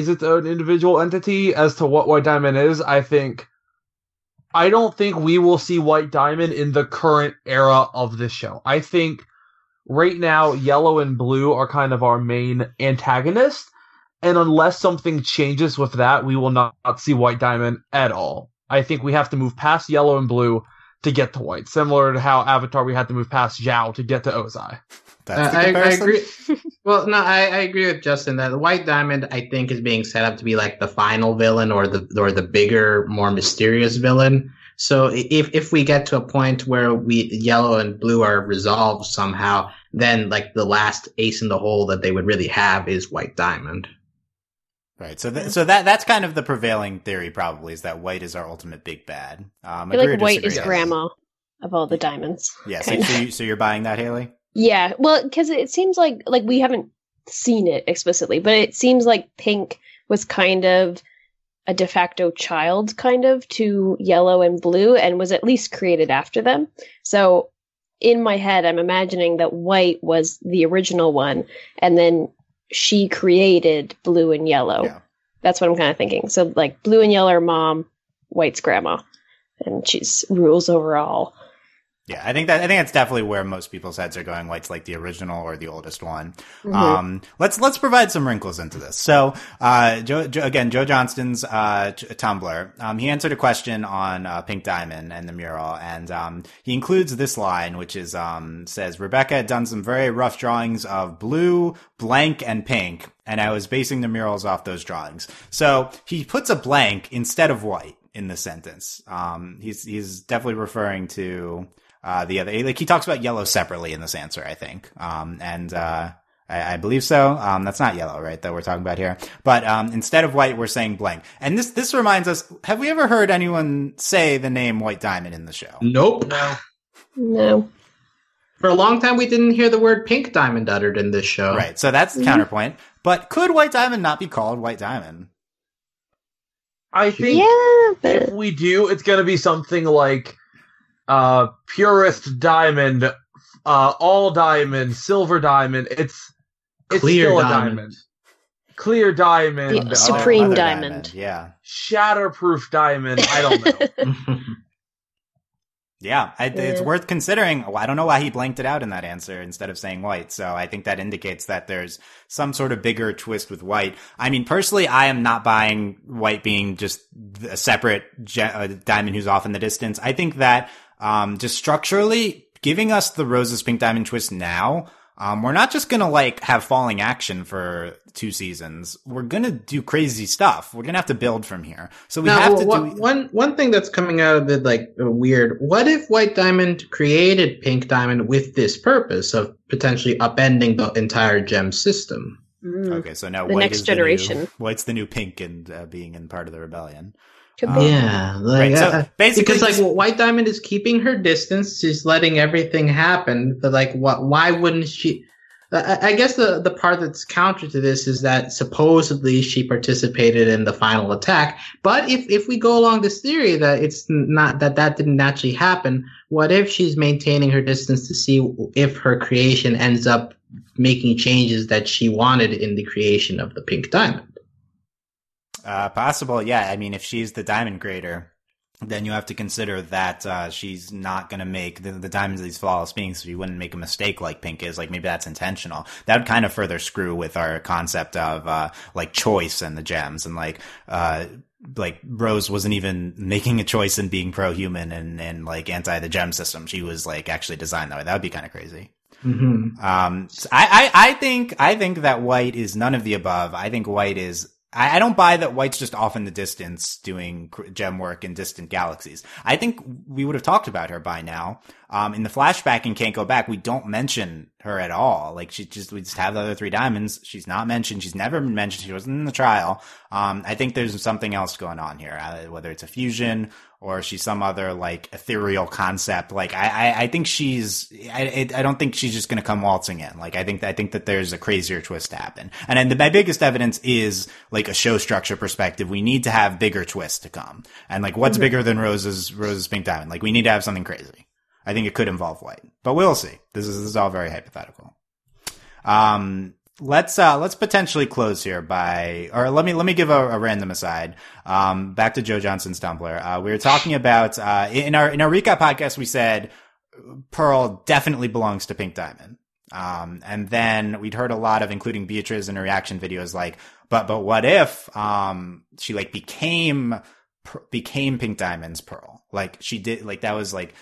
Speaker 2: its own individual entity as to what White Diamond is. I don't think we will see White Diamond in the current era of this show. I think right now, Yellow and Blue are kind of our main antagonist, and unless something changes with that, we will not see White Diamond at all. I think we have to move past Yellow and Blue to get to White, similar to how Avatar we had to move past Zhao to get to Ozai.
Speaker 1: That's the
Speaker 4: I
Speaker 1: comparison?
Speaker 4: agree. Well, no, I agree with Justin that the White Diamond, I think, is being set up to be like the final villain or the bigger, more mysterious villain. So if we get to a point where Yellow and Blue are resolved somehow, then like the last ace in the hole that they would really have is White Diamond.
Speaker 1: Right. So that's kind of the prevailing theory, probably, is that White is our ultimate big bad.
Speaker 3: I feel
Speaker 1: Agree or
Speaker 3: like White is
Speaker 1: disagree?
Speaker 3: grandma of all the diamonds.
Speaker 1: Yeah.
Speaker 3: Kinda.
Speaker 1: So you're buying that, Hayley?
Speaker 3: Yeah, well, because it seems like we haven't seen it explicitly, but it seems like Pink was kind of a de facto child, kind of, to Yellow and Blue, and was at least created after them. So in my head, I'm imagining that White was the original one, and then she created Blue and Yellow.
Speaker 1: Yeah.
Speaker 3: That's what I'm kind of thinking. So like Blue and Yellow are mom, White's grandma, and she's rules over all.
Speaker 1: Yeah, I think that's definitely where most people's heads are going. White's like the original or the oldest one.
Speaker 3: Mm-hmm.
Speaker 1: Let's provide some wrinkles into this. So, Joe Johnston's Tumblr. He answered a question on Pink Diamond and the mural, and he includes this line, which is says Rebecca had done some very rough drawings of blue, blank, and pink, and I was basing the murals off those drawings. So he puts a blank instead of white in the sentence. He's definitely referring to the other, like he talks about yellow separately in this answer, I think. I believe so. That's not yellow, right? That we're talking about here. But, instead of white, we're saying blank. And this reminds us, have we ever heard anyone say the name White Diamond in the show?
Speaker 4: Nope.
Speaker 3: No.
Speaker 4: For a long time, we didn't hear the word pink diamond uttered in this show.
Speaker 1: Right. So that's the counterpoint. But could White Diamond not be called White Diamond?
Speaker 2: I think if we do, it's going to be something like purest diamond, all diamond, silver diamond. It's
Speaker 4: Clear
Speaker 2: still
Speaker 4: diamond.
Speaker 2: a diamond. Clear diamond.
Speaker 3: Supreme
Speaker 1: Other
Speaker 3: diamond.
Speaker 1: Yeah.
Speaker 2: Shatterproof diamond. I don't know.
Speaker 1: Yeah, it's worth considering. I don't know why he blanked it out in that answer instead of saying white. So I think that indicates that there's some sort of bigger twist with white. I mean, personally, I am not buying white being just a separate diamond who's off in the distance. I think that just structurally giving us the Rose's pink diamond twist now, we're not just going to like have falling action for 2 seasons. We're going to do crazy stuff. We're going to have to build from here. So we have to do
Speaker 4: one thing that's coming out of it like weird. What if White Diamond created Pink Diamond with this purpose of potentially upending the entire gem system?
Speaker 1: Okay, so now
Speaker 3: the
Speaker 1: white
Speaker 3: next
Speaker 1: is
Speaker 3: generation.
Speaker 1: White's the new pink and being in part of the rebellion.
Speaker 4: Yeah, like,
Speaker 1: right. So basically,
Speaker 4: because like White Diamond is keeping her distance, she's letting everything happen. But like, why wouldn't she? I guess the part that's counter to this is that supposedly she participated in the final attack. But if we go along this theory that it's not that didn't actually happen, what if she's maintaining her distance to see if her creation ends up making changes that she wanted in the creation of the Pink Diamond?
Speaker 1: Possible, yeah. I mean, if she's the diamond creator, then you have to consider that she's not going to make the diamonds these flawless beings, so she wouldn't make a mistake like Pink is. Like, maybe that's intentional. That would kind of further screw with our concept of like choice and the gems, and like Rose wasn't even making a choice in being pro-human and like anti the gem system. She was like actually designed that way. That would be kind of crazy.
Speaker 4: Mm-hmm.
Speaker 1: I think that White is none of the above. I think White is. I don't buy that White's just off in the distance doing gem work in distant galaxies. I think we would have talked about her by now. In the flashback in Can't Go Back, we don't mention her at all. Like, we just have the other 3 diamonds. She's not mentioned. She's never been mentioned. She wasn't in the trial. I think there's something else going on here, whether it's a fusion or she's some other like ethereal concept. Like, I think I don't think she's just going to come waltzing in. Like, I think that there's a crazier twist to happen. And then my biggest evidence is like a show structure perspective. We need to have bigger twists to come. And like, what's bigger than Rose's Pink Diamond? Like, we need to have something crazy. I think it could involve White, but we'll see. This is all very hypothetical. Let's potentially close here or let me give a random aside. Back to Joe Johnson's Tumblr. We were talking about, in our recap podcast, we said Pearl definitely belongs to Pink Diamond. And then we'd heard a lot of, including Beatrice in her reaction videos, like, but what if, she like became Pink Diamond's Pearl? Like, she did, like, that was like,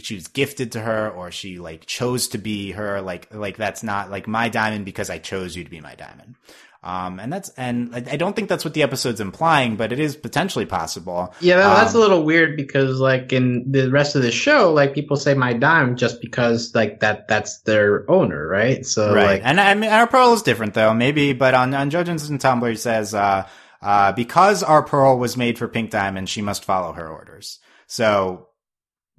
Speaker 1: she was gifted to her, or she like chose to be her. Like that's not like my diamond because I chose you to be my diamond. And I don't think that's what the episode's implying, but it is potentially possible.
Speaker 4: Yeah, that's a little weird because like in the rest of the show, like people say my diamond just because like that's their owner, right? So
Speaker 1: right.
Speaker 4: Like,
Speaker 1: and I mean, our Pearl is different though, maybe, but on Joe Johnson's Tumblr, he says, because our Pearl was made for Pink Diamond, she must follow her orders. So,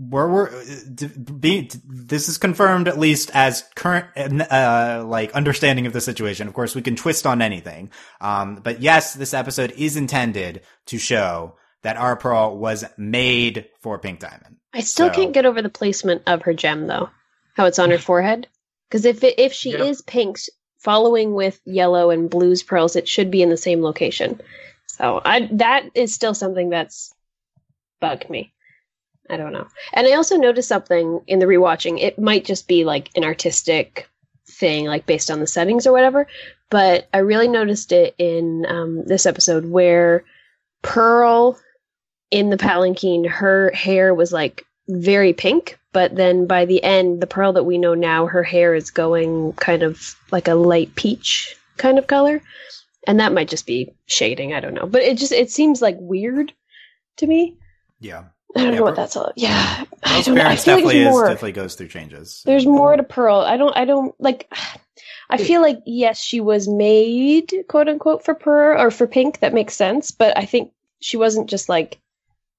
Speaker 1: this is confirmed at least as current, like understanding of the situation. Of course, we can twist on anything. But yes, this episode is intended to show that our Pearl was made for Pink Diamond.
Speaker 3: I still can't get over the placement of her gem though. How it's on her forehead. Because if she is pink, following with yellow and blue's pearls, it should be in the same location. So that is still something that's bugged me. I don't know. And I also noticed something in the rewatching. It might just be like an artistic thing, like based on the settings or whatever. But I really noticed it in this episode where Pearl in the palanquin, her hair was like very pink. But then by the end, the Pearl that we know now, her hair is going kind of like a light peach kind of color. And that might just be shading. I don't know. But it seems like weird to me.
Speaker 1: Yeah.
Speaker 3: I don't know what that's all. Yeah, I don't know.
Speaker 1: Parents definitely goes through changes.
Speaker 3: There's more to Pearl. I don't like. I feel like yes, she was made quote unquote for Pearl or for Pink. That makes sense, but I think she wasn't just like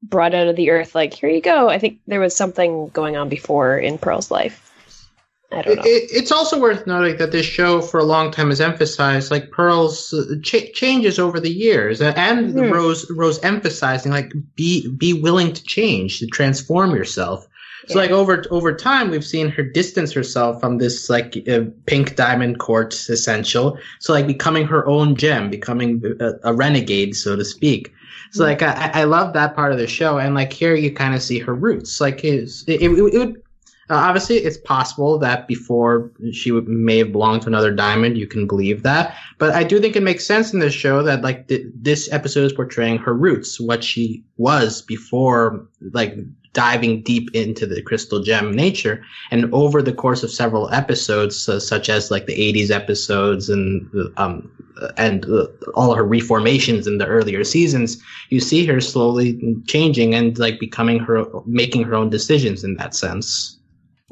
Speaker 3: brought out of the earth. Like here you go. I think there was something going on before in Pearl's life. I don't know.
Speaker 4: It's also worth noting that this show for a long time has emphasized like Pearl's changes over the years, and Rose emphasizing like be willing to change, to transform yourself. So like over time, we've seen her distance herself from this like pink diamond quartz essential. So like becoming her own gem, becoming a renegade, so to speak. So like I love that part of the show, and like here you kind of see her roots. Like it would. Obviously, it's possible that before she may have belonged to another diamond. You can believe that. But I do think it makes sense in this show that like this episode is portraying her roots, what she was before like diving deep into the crystal gem nature. And over the course of several episodes, such as like the 80s episodes and all her reformations in the earlier seasons, you see her slowly changing and like making her own decisions in that sense.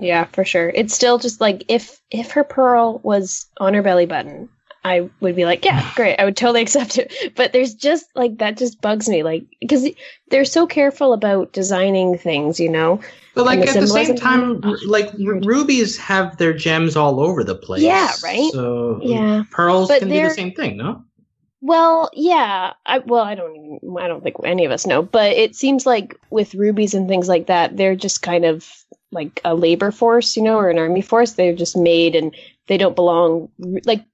Speaker 3: Yeah, for sure. It's still just like if her pearl was on her belly button, I would be like, yeah, great. I would totally accept it. But there's just like that just bugs me, like because they're so careful about designing things, you know.
Speaker 4: But like at the same time, like rubies have their gems all over the place.
Speaker 3: Yeah, right.
Speaker 4: So
Speaker 3: yeah,
Speaker 4: pearls can do the same thing, no?
Speaker 3: Well, yeah. I don't think any of us know, but it seems like with rubies and things like that, they're just kind of like a labor force, you know, or an army force. They're just made and they don't belong. Like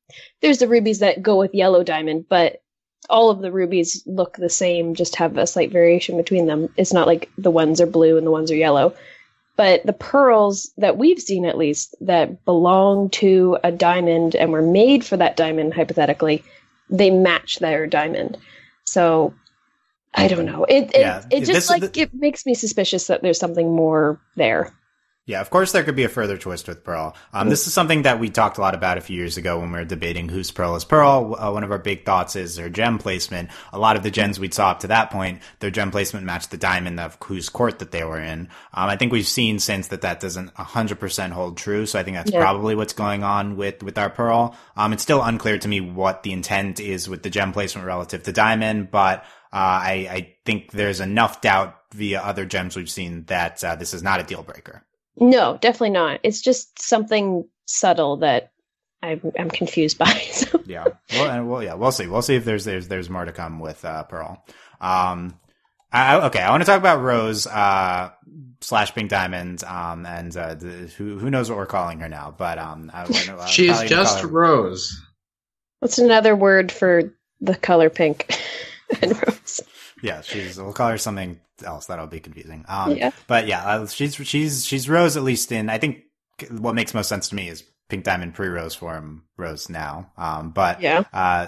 Speaker 3: there's the rubies that go with yellow diamond, but all of the rubies look the same, just have a slight variation between them. It's not like the ones are blue and the ones are yellow. But the pearls that we've seen, at least, that belong to a diamond and were made for that diamond, hypothetically, they match their diamond. So I don't know. It makes me suspicious that there's something more there.
Speaker 1: Yeah, of course there could be a further twist with Pearl. This is something that we talked a lot about a few years ago when we were debating whose Pearl is Pearl. One of our big thoughts is her gem placement. A lot of the gems we saw up to that point, their gem placement matched the diamond of whose court that they were in. I think we've seen since that doesn't 100% hold true, so I think that's probably what's going on with our Pearl. It's still unclear to me what the intent is with the gem placement relative to diamond, but I think there's enough doubt via other gems we've seen that this is not a deal breaker.
Speaker 3: No, definitely not. It's just something subtle that I'm confused by. So.
Speaker 1: Yeah. We'll see. We'll see if there's more to come with Pearl. I want to talk about Rose / Pink Diamond and who knows what we're calling her now, but
Speaker 4: she's just Rose.
Speaker 3: What's another word for the color pink and rose?
Speaker 1: Yeah, we'll call her something else. That'll be confusing. But yeah, she's Rose, at least in, I think what makes most sense to me is Pink Diamond pre-Rose form, Rose now.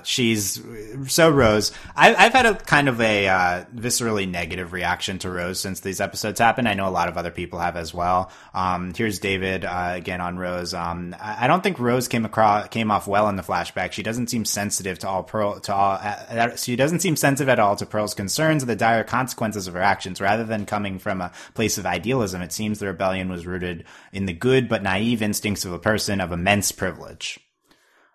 Speaker 1: She's so Rose. I've had a kind of a viscerally negative reaction to Rose since these episodes happened. I know a lot of other people have as well. Here's David again on Rose. I don't think Rose came off well in the flashback. She doesn't seem sensitive she doesn't seem sensitive at all to Pearl's concerns or the dire consequences of her actions. Rather than coming from a place of idealism, it seems the rebellion was rooted in the good but naive instincts of a person of immense privilege.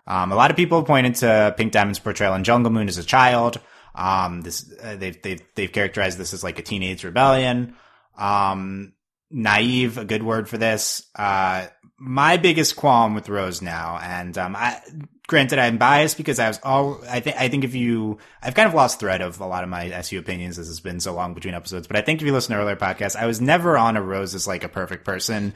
Speaker 1: A lot of people have pointed to Pink Diamond's portrayal in Jungle Moon as a child. They've characterized this as like a teenage rebellion. Naive, a good word for this. My biggest qualm with Rose now, and granted I'm biased because I think I've kind of lost thread of a lot of my SU opinions as it's been so long between episodes, but I think if you listen to earlier podcasts, I was never on a Rose as like a perfect person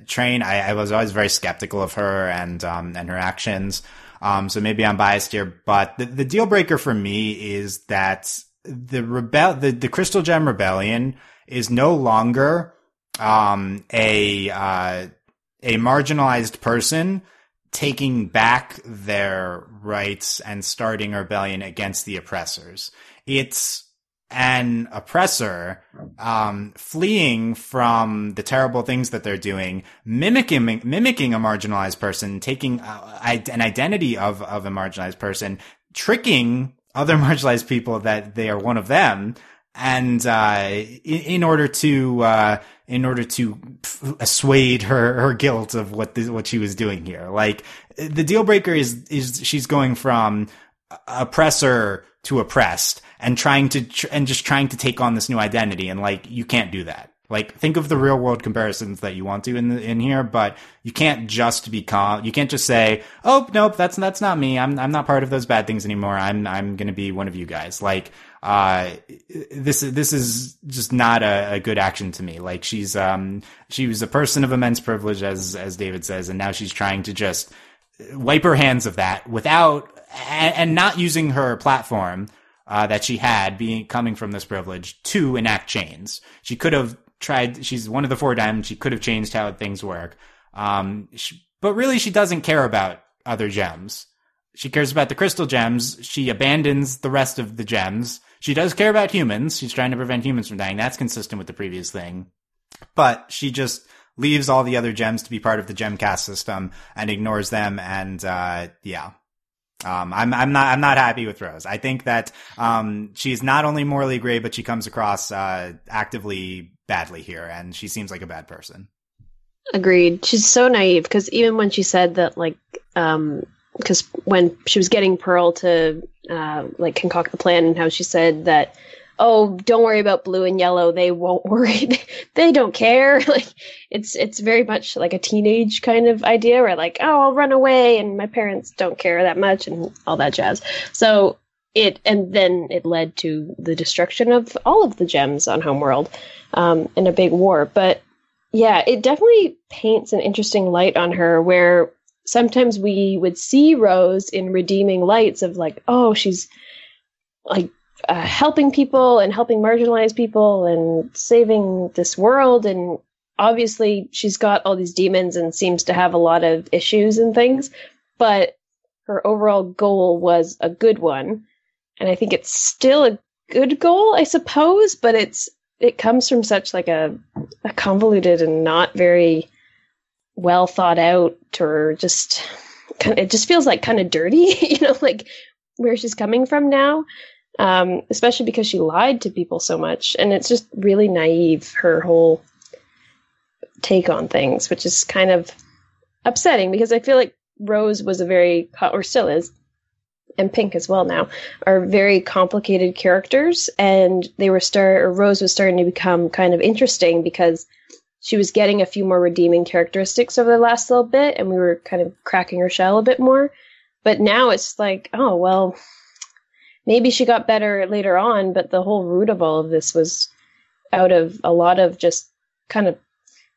Speaker 1: train. I was always very skeptical of her and her actions. So maybe I'm biased here, but the deal breaker for me is that the Crystal Gem Rebellion is no longer a marginalized person taking back their rights and starting a rebellion against the oppressors. It's an oppressor fleeing from the terrible things that they're doing, mimicking a marginalized person, taking an identity of a marginalized person, tricking other marginalized people that they are one of them, and in order to assuage her guilt of what she was doing here. Like, the deal breaker is she's going from oppressor to oppressed and trying to take on this new identity, and like, you can't do that. Like, think of the real world comparisons that you want to in here, but you can't just be calm. You can't just say, "Oh, nope, that's not me. I'm not part of those bad things anymore. I'm going to be one of you guys." Like, this is just not a good action to me. Like, she was a person of immense privilege, as David says, and now she's trying to just wipe her hands of that without, and not using her platform, that she had coming from this privilege to enact change. She could have tried, she's one of the 4 diamonds, she could have changed how things work. But really she doesn't care about other gems. She cares about the crystal gems. She abandons the rest of the gems. She does care about humans. She's trying to prevent humans from dying. That's consistent with the previous thing. But she just leaves all the other gems to be part of the gem caste system and ignores them. And, yeah. I'm not happy with Rose. I think that, she's not only morally gray, but she comes across, actively badly here, and she seems like a bad person.
Speaker 3: Agreed. She's so naive, because even when she said that, like, because when she was getting Pearl to, like, concoct the plan, and how she said that, oh, don't worry about blue and yellow, they won't worry, they don't care. Like, it's very much like a teenage kind of idea, where like, oh, I'll run away and my parents don't care that much and all that jazz. So and then it led to the destruction of all of the gems on Homeworld, in a big war. But yeah, it definitely paints an interesting light on her, where sometimes we would see Rose in redeeming lights of like, oh, she's like, helping people and helping marginalized people and saving this world. And obviously she's got all these demons and seems to have a lot of issues and things, but her overall goal was a good one. And I think it's still a good goal, I suppose, but it comes from such like a convoluted and not very well thought out, or just it just feels like kind of dirty, like where she's coming from now. Especially because she lied to people so much, and it's just really naive, her whole take on things, which is kind of upsetting, because I feel like Rose was or still is, and Pink as well now, are very complicated characters, and Rose was starting to become kind of interesting because she was getting a few more redeeming characteristics over the last little bit, and we were kind of cracking her shell a bit more. But now it's like, oh, well, maybe she got better later on, but the whole root of all of this was out of a lot of just kind of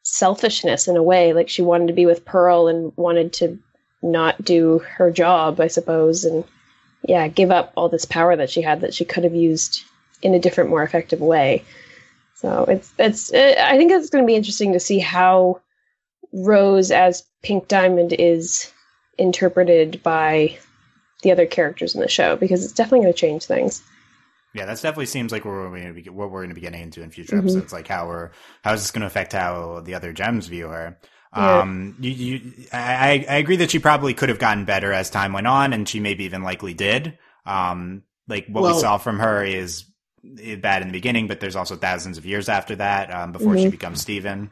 Speaker 3: selfishness in a way. Like, she wanted to be with Pearl and wanted to not do her job, I suppose, and yeah, give up all this power that she had that she could have used in a different, more effective way. So I think it's going to be interesting to see how Rose as Pink Diamond is interpreted by the other characters in the show, because it's definitely going to change things.
Speaker 1: Yeah, that definitely seems like what we're going to be getting into in future episodes. Like, how is this going to affect how the other gems view her? Yeah. I agree that she probably could have gotten better as time went on, and she maybe even likely did. We saw from her is bad in the beginning, but there's also thousands of years after that, before she becomes Steven.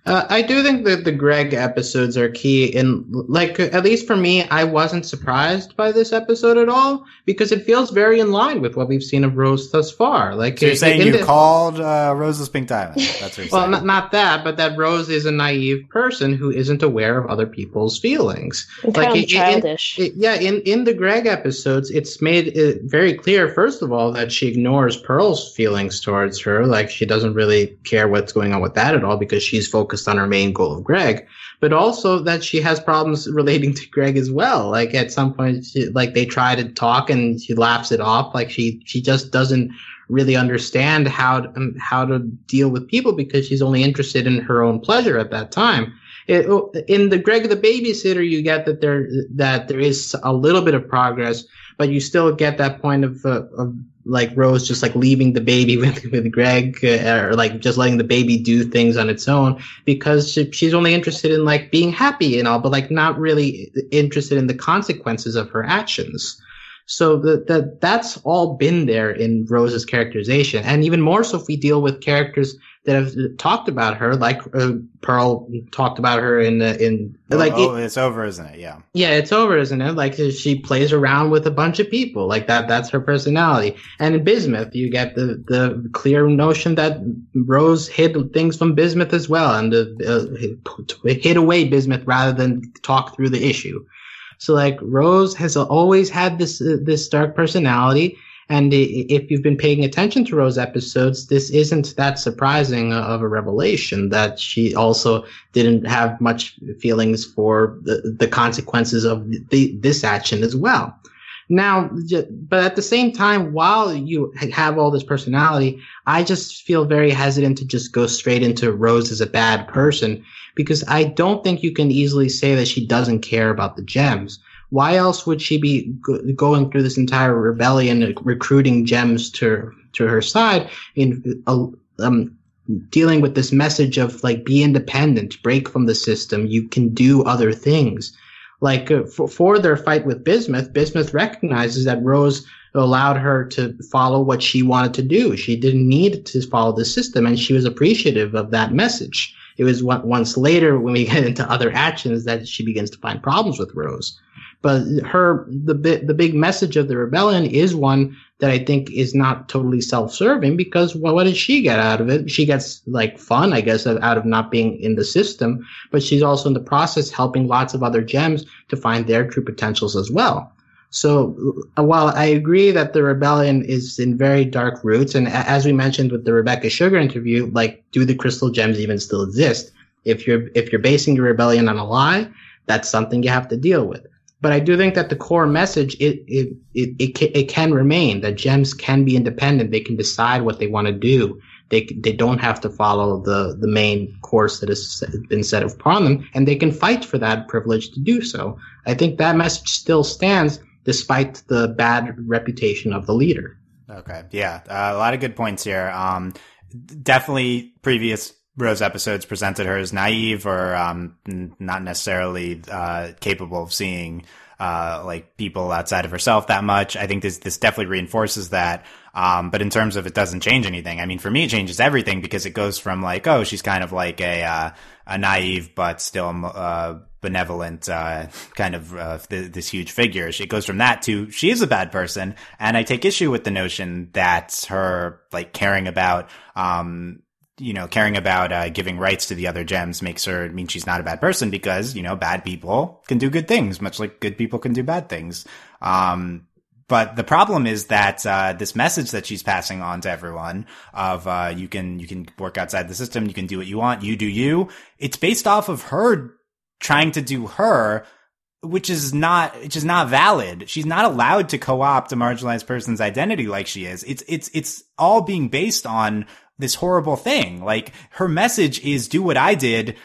Speaker 4: I do think that the Greg episodes are key in, like, at least for me, I wasn't surprised by this episode at all, because it feels very in line with what we've seen of Rose thus far. Like,
Speaker 1: so you're saying you called Rose's Pink Diamond? That's what you're saying.
Speaker 4: Well, not that, but that Rose is a naive person who isn't aware of other people's feelings.
Speaker 3: Like, childish.
Speaker 4: In the Greg episodes, it's made very clear, first of all, that she ignores Pearl's feelings towards her. Like, she doesn't really care what's going on with that at all, because she's focused on her main goal of Greg, but also that she has problems relating to Greg as well. Like, at some point, they try to talk and she laughs it off. Like, she just doesn't really understand how to deal with people, because she's only interested in her own pleasure at that time. In the Greg the Babysitter, you get that there is a little bit of progress, but you still get that point of like Rose just like leaving the baby with Greg, or like just letting the baby do things on its own, because she's only interested in like being happy and all, but like not really interested in the consequences of her actions. So that's all been there in Rose's characterization, and even more so if we deal with characters that have talked about her, like Pearl talked about her
Speaker 1: it's over, isn't it? Yeah.
Speaker 4: Yeah, it's over, isn't it? Like she plays around with a bunch of people, like that's her personality. And in Bismuth, you get the clear notion that Rose hid things from Bismuth as well, and hid away Bismuth rather than talk through the issue. So like Rose has always had this dark personality. And if you've been paying attention to Rose episodes, this isn't that surprising of a revelation that she also didn't have much feelings for the consequences of this action as well. Now, but at the same time, while you have all this personality, I just feel very hesitant to just go straight into Rose as a bad person, because I don't think you can easily say that she doesn't care about the gems. Why else would she be going through this entire rebellion, recruiting gems to her side, in dealing with this message of like, be independent, break from the system, you can do other things. Like for their fight with Bismuth, Bismuth recognizes that Rose allowed her to follow what she wanted to do. She didn't need to follow the system, and she was appreciative of that message. It was once later, when we get into other actions, that she begins to find problems with Rose. But the big message of the rebellion is one that I think is not totally self-serving, because what does she get out of it? She gets like fun, I guess, out of not being in the system, but she's also in the process helping lots of other gems to find their true potentials as well. So while I agree that the rebellion is in very dark roots, and as we mentioned with the Rebecca Sugar interview, like, do the crystal gems even still exist? If you're basing your rebellion on a lie, that's something you have to deal with. But I do think that the core message, it can remain that gems can be independent. They can decide what they want to do. They don't have to follow the main course that has been set upon them, and they can fight for that privilege to do so. I think that message still stands despite the bad reputation of the leader.
Speaker 1: Okay. Yeah. A lot of good points here. Definitely previous Rose episodes presented her as naive or not necessarily capable of seeing like people outside of herself that much. I think this definitely reinforces that. But in terms of, it doesn't change anything. I mean, for me, it changes everything, because it goes from like, oh, she's kind of like a naive but still benevolent kind of this huge figure. It goes from that to, she is a bad person, and I take issue with the notion that her like caring about giving rights to the other gems makes her mean she's not a bad person, because, bad people can do good things, much like good people can do bad things. But the problem is that this message that she's passing on to everyone of you can work outside the system, you can do what you want, you do you. It's based off of her trying to do her, which is not valid. She's not allowed to co-opt a marginalized person's identity like she is. It's all being based on this horrible thing. Like, her message is, do what I did,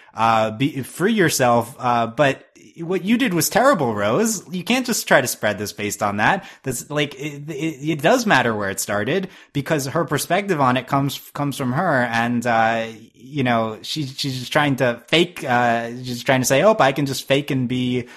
Speaker 1: free yourself, but what you did was terrible, Rose. You can't just try to spread this based on that. That's like, it does matter where it started, because her perspective on it comes from her. And, she's just trying to fake, just trying to say, oh, I can just fake and be,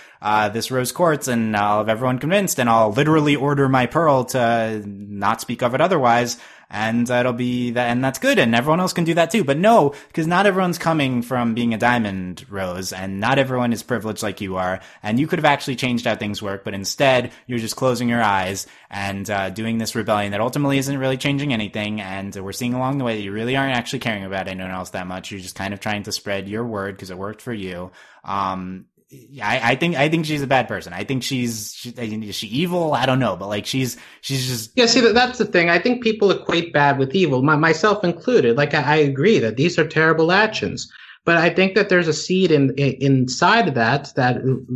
Speaker 1: this Rose Quartz, and I'll have everyone convinced, and I'll literally order my Pearl to not speak of it otherwise. And it'll be that, and that's good, and everyone else can do that too. But no, because not everyone's coming from being a diamond, Rose, and not everyone is privileged like you are. And you could have actually changed how things work, but instead you're just closing your eyes and doing this rebellion that ultimately isn't really changing anything. And we're seeing along the way that you really aren't actually caring about anyone else that much. You're just kind of trying to spread your word because it worked for you. I think she's a bad person. I think is she evil? I don't know, but like she's just.
Speaker 4: Yeah, see, that's the thing. I think people equate bad with evil, myself included. Like, I agree that these are terrible actions, but I think that there's a seed inside of that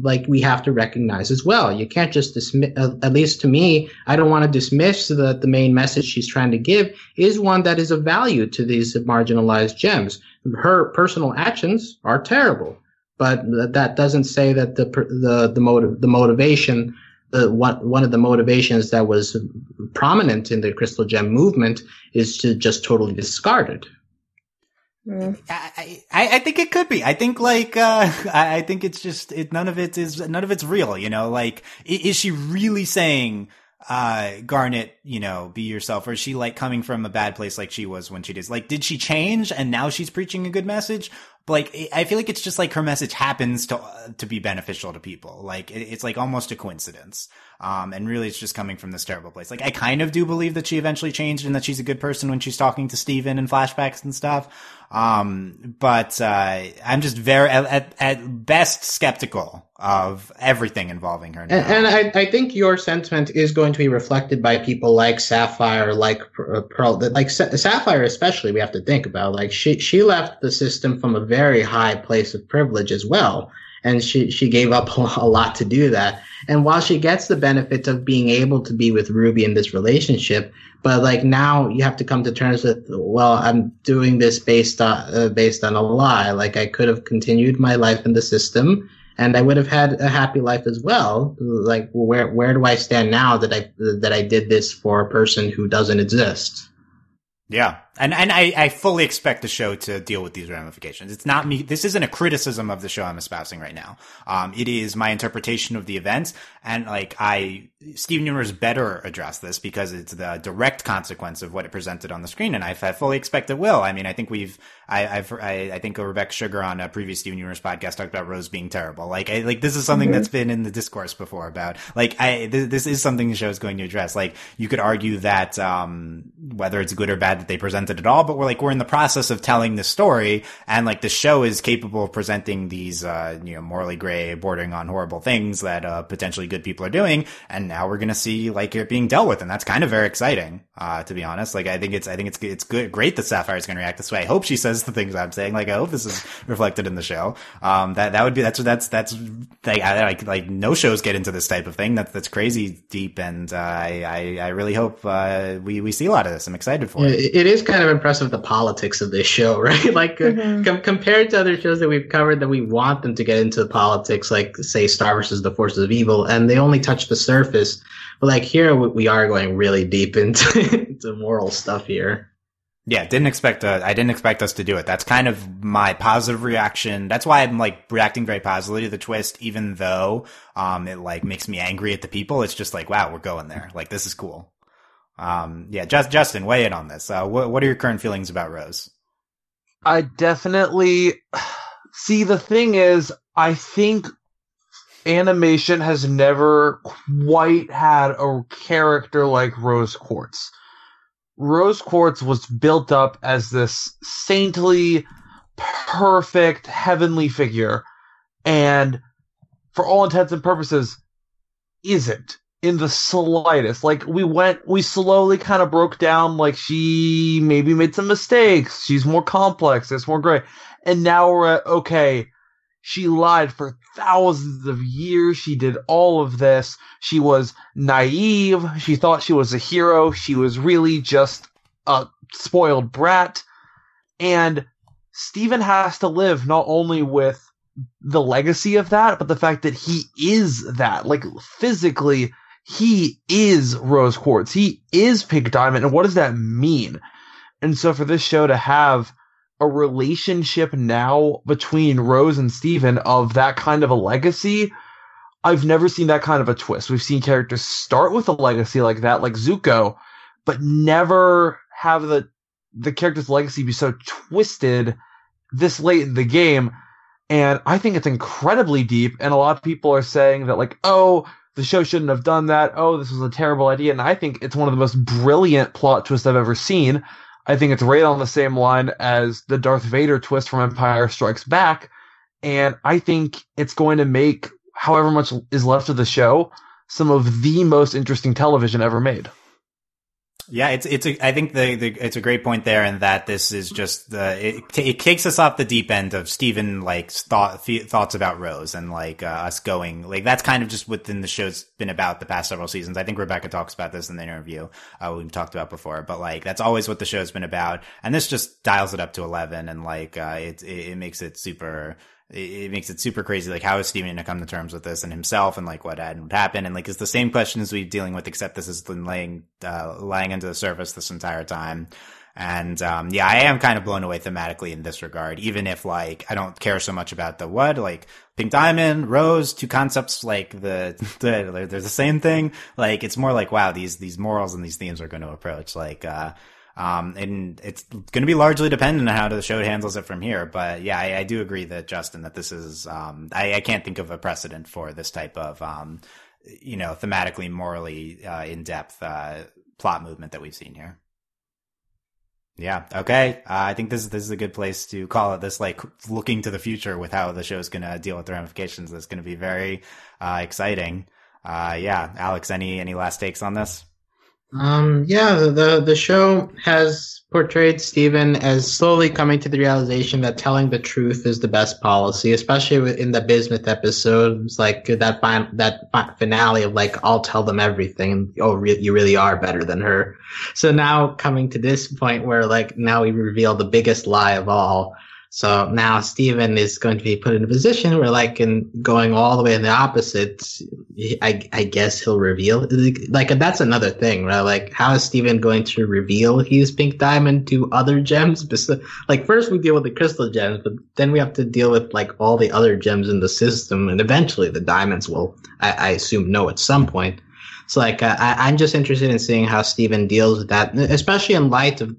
Speaker 4: like we have to recognize as well. You can't just dismiss. At least to me, I don't want to dismiss that the main message she's trying to give is one that is of value to these marginalized gems. Her personal actions are terrible. But that doesn't say that the motivation, one of the motivations that was prominent in the Crystal Gem movement is to just totally discard it.
Speaker 1: I think it could be. I think I think it's just none of it's real. Like, is she really saying? Garnet, be yourself? Or is she like coming from a bad place like she was when she did? Like, did she change and now she's preaching a good message? But like, I feel like it's just like her message happens to be beneficial to people. Like, it's like almost a coincidence. And really it's just coming from this terrible place. Like, I kind of do believe that she eventually changed and that she's a good person when she's talking to Steven in flashbacks and stuff. But I'm just very, at best, skeptical of everything involving her now.
Speaker 4: And I think your sentiment is going to be reflected by people like Sapphire, like Pearl, like Sapphire especially. We have to think about, like, she left the system from a very high place of privilege as well, and she gave up a lot to do that. And while she gets the benefit of being able to be with Ruby in this relationship, but like now you have to come to terms with, well, I'm doing this based on a lie. Like, I could have continued my life in the system, and I would have had a happy life as well. Like, where do I stand now that I did this for a person who doesn't exist?
Speaker 1: Yeah. And I fully expect the show to deal with these ramifications. It's not me. This isn't a criticism of the show I'm espousing right now. It is my interpretation of the events. And like, Steven Universe better address this because it's the direct consequence of what it presented on the screen. And I fully expect it will. I mean, I think I think Rebecca Sugar on a previous Steven Universe podcast talked about Rose being terrible. Like, this is something that's been in the discourse before about, like, this is something the show is going to address. Like, you could argue that, whether it's good or bad that they presented it all, but we're in the process of telling this story, and like the show is capable of presenting these morally gray, bordering on horrible things that potentially good people are doing, and now we're gonna see like it being dealt with, and that's kind of very exciting, to be honest. Like, I think it's great that Sapphire's gonna react this way. I hope she says the things I'm saying. Like, I hope this is reflected in the show. That's like no shows get into this type of thing. That's crazy deep, and I really hope we see a lot of this. I'm excited for it.
Speaker 4: It is kind of impressive, the politics of this show, right? Like, compared to other shows that we've covered that we want them to get into politics, like say Star versus the Forces of Evil, and they only touch the surface. But like here, we are going really deep into moral stuff here.
Speaker 1: Yeah, I didn't expect us to do it. That's kind of my positive reaction. That's why I'm like reacting very positively to the twist, even though it like makes me angry at the people. It's just like, wow, we're going there. Like, this is cool. Justin, weigh in on this. What are your current feelings about Rose?
Speaker 2: I definitely see. The thing is, I think animation has never quite had a character like Rose Quartz. Rose Quartz was built up as this saintly, perfect, heavenly figure, and for all intents and purposes, isn't. In the slightest. Like, we slowly kind of broke down, like, she maybe made some mistakes. She's more complex. It's more gray. And now we're at, okay, she lied for thousands of years. She did all of this. She was naive. She thought she was a hero. She was really just a spoiled brat. And Steven has to live not only with the legacy of that, but the fact that he is that. Like, physically, he is Rose Quartz. He is Pink Diamond. And what does that mean? And so for this show to have a relationship now between Rose and Steven of that kind of a legacy, I've never seen that kind of a twist. We've seen characters start with a legacy like that, like Zuko, but never have the character's legacy be so twisted this late in the game. And I think it's incredibly deep. And a lot of people are saying that, like, oh, the show shouldn't have done that. Oh, this was a terrible idea. And I think it's one of the most brilliant plot twists I've ever seen. I think it's right on the same line as the Darth Vader twist from Empire Strikes Back. And I think it's going to make however much is left of the show some of the most interesting television ever made.
Speaker 1: Yeah, I think it's a great point there, and that this is just it takes us off the deep end of Steven, like, thoughts about Rose, and like us going, like, that's kind of just within the show's been about the past several seasons. I think Rebecca talks about this in the interview we've talked about before, but like, that's always what the show's been about, and this just dials it up to 11, and like it makes it super. It makes it super crazy. Like, how is Steven going to come to terms with this and himself, and like what would happen? And like, it's the same questions we're dealing with, except this has been laying under the surface this entire time. And yeah, I am kind of blown away thematically in this regard, even if like I don't care so much about the what, like Pink Diamond, Rose, two concepts like they're the same thing. Like it's more like, wow, these morals and these themes are going to approach like and it's going to be largely dependent on how the show handles it from here. But yeah, I do agree that Justin, that this is I can't think of a precedent for this type of thematically, morally in depth plot movement that we've seen here. Yeah. Okay. I think this is a good place to call it this, like looking to the future with how the show is going to deal with the ramifications. That's going to be very exciting. Yeah. Alex, any last takes on this?
Speaker 4: Yeah, the show has portrayed Steven as slowly coming to the realization that telling the truth is the best policy, especially in the Bismuth episode. It's like that finale of like, I'll tell them everything. Oh, you really are better than her. So now coming to this point where like now we reveal the biggest lie of all. So now Steven is going to be put in a position where, like, in going all the way in the opposite, I guess he'll reveal. Like, that's another thing, right? Like, how is Steven going to reveal he's Pink Diamond to other gems? Like, first we deal with the crystal gems, but then we have to deal with, like, all the other gems in the system, and eventually the diamonds will, I assume, know at some point. So, like, I'm just interested in seeing how Steven deals with that, especially in light of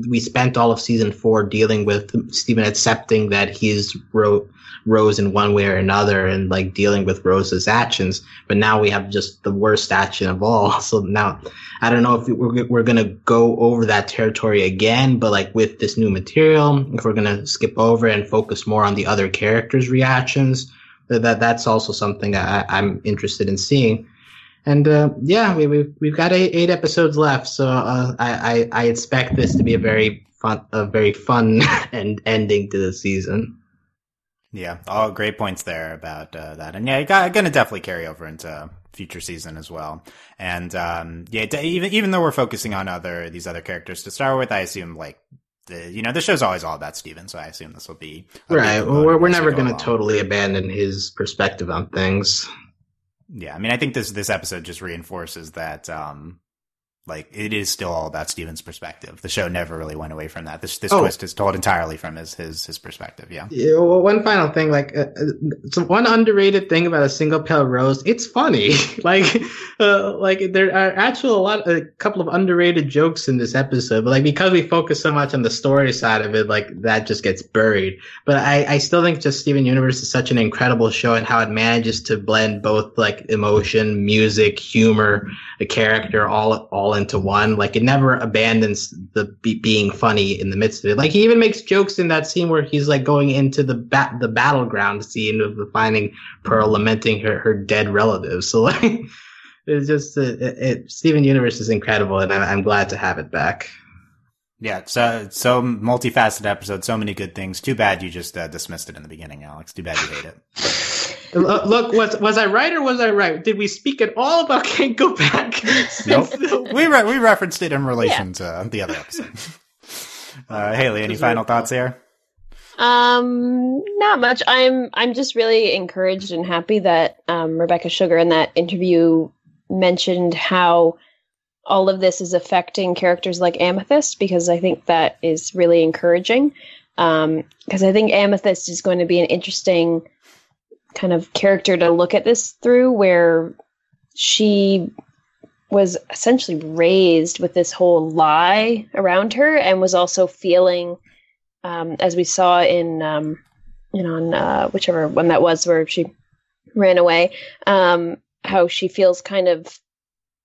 Speaker 4: we spent all of season 4 dealing with Steven accepting that he's Rose in one way or another and, like, dealing with Rose's actions. But now we have just the worst action of all. So now, I don't know if we're going to go over that territory again, but, like, with this new material, if we're going to skip over and focus more on the other characters' reactions, that's also something I'm interested in seeing. And yeah, we've got eight episodes left, so I expect this to be a very fun and ending to the season.
Speaker 1: Yeah, all great points there about that, and yeah, going to definitely carry over into future season as well. And yeah, even though we're focusing on these other characters to start with, I assume like the show's always all about Steven, so I assume this will be
Speaker 4: right. We're never going to totally abandon his perspective on things.
Speaker 1: Yeah, I mean, I think this episode just reinforces that, like, it is still all about Steven's perspective. The show never really went away from that. This twist is told entirely from his perspective, yeah.
Speaker 4: Well, one final thing, like, one underrated thing about A Single Pale Rose, it's funny. like there are a couple of underrated jokes in this episode, but, like, because we focus so much on the story side of it, like, that just gets buried. But I still think just Steven Universe is such an incredible show and how it manages to blend both, like, emotion, music, humor, a character all into one. Like, it never abandons the being funny in the midst of it. Like, he even makes jokes in that scene where he's like going into the battleground scene of finding Pearl lamenting her dead relatives. So, like, it's just Steven Universe is incredible, and I'm glad to have it back.
Speaker 1: Yeah, so multifaceted episode, so many good things. Too bad you just dismissed it in the beginning, Alex. Too bad you hate it.
Speaker 4: Look, was I right or was I right? Did we speak at all about Can't Go Back?
Speaker 1: Nope. We referenced it in relation to the other episode. Hayley, any final thoughts here?
Speaker 3: Not much. I'm just really encouraged and happy that Rebecca Sugar in that interview mentioned how all of this is affecting characters like Amethyst, because I think that is really encouraging. Because I think Amethyst is going to be an interesting kind of character to look at this through, where she was essentially raised with this whole lie around her and was also feeling, as we saw in, on whichever one that was where she ran away, how she feels kind of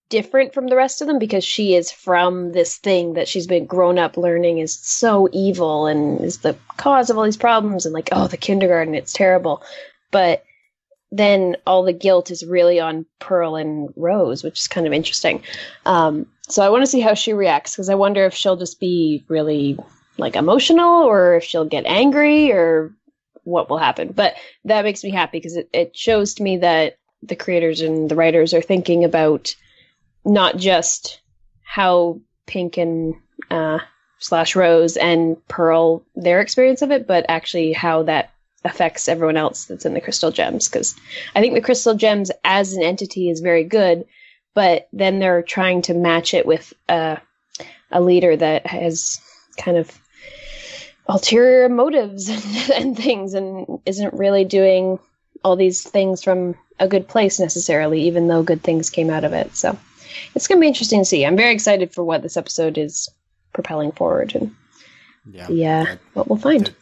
Speaker 3: different from the rest of them because she is from this thing that she's been grown up learning is so evil and is the cause of all these problems, and like, oh, the kindergarten, it's terrible. But then all the guilt is really on Pearl and Rose, which is kind of interesting. So I want to see how she reacts, because I wonder if she'll just be really like emotional, or if she'll get angry, or what will happen. But that makes me happy, because it shows to me that the creators and the writers are thinking about not just how Pink and / Rose and Pearl, their experience of it, but actually how that affects everyone else that's in the Crystal Gems. Because I think the Crystal Gems as an entity is very good, but then they're trying to match it with a a leader that has kind of ulterior motives and things, and isn't really doing all these things from a good place necessarily, even though good things came out of it. So it's going to be interesting to see. I'm very excited for what this episode is propelling forward, and what we'll find.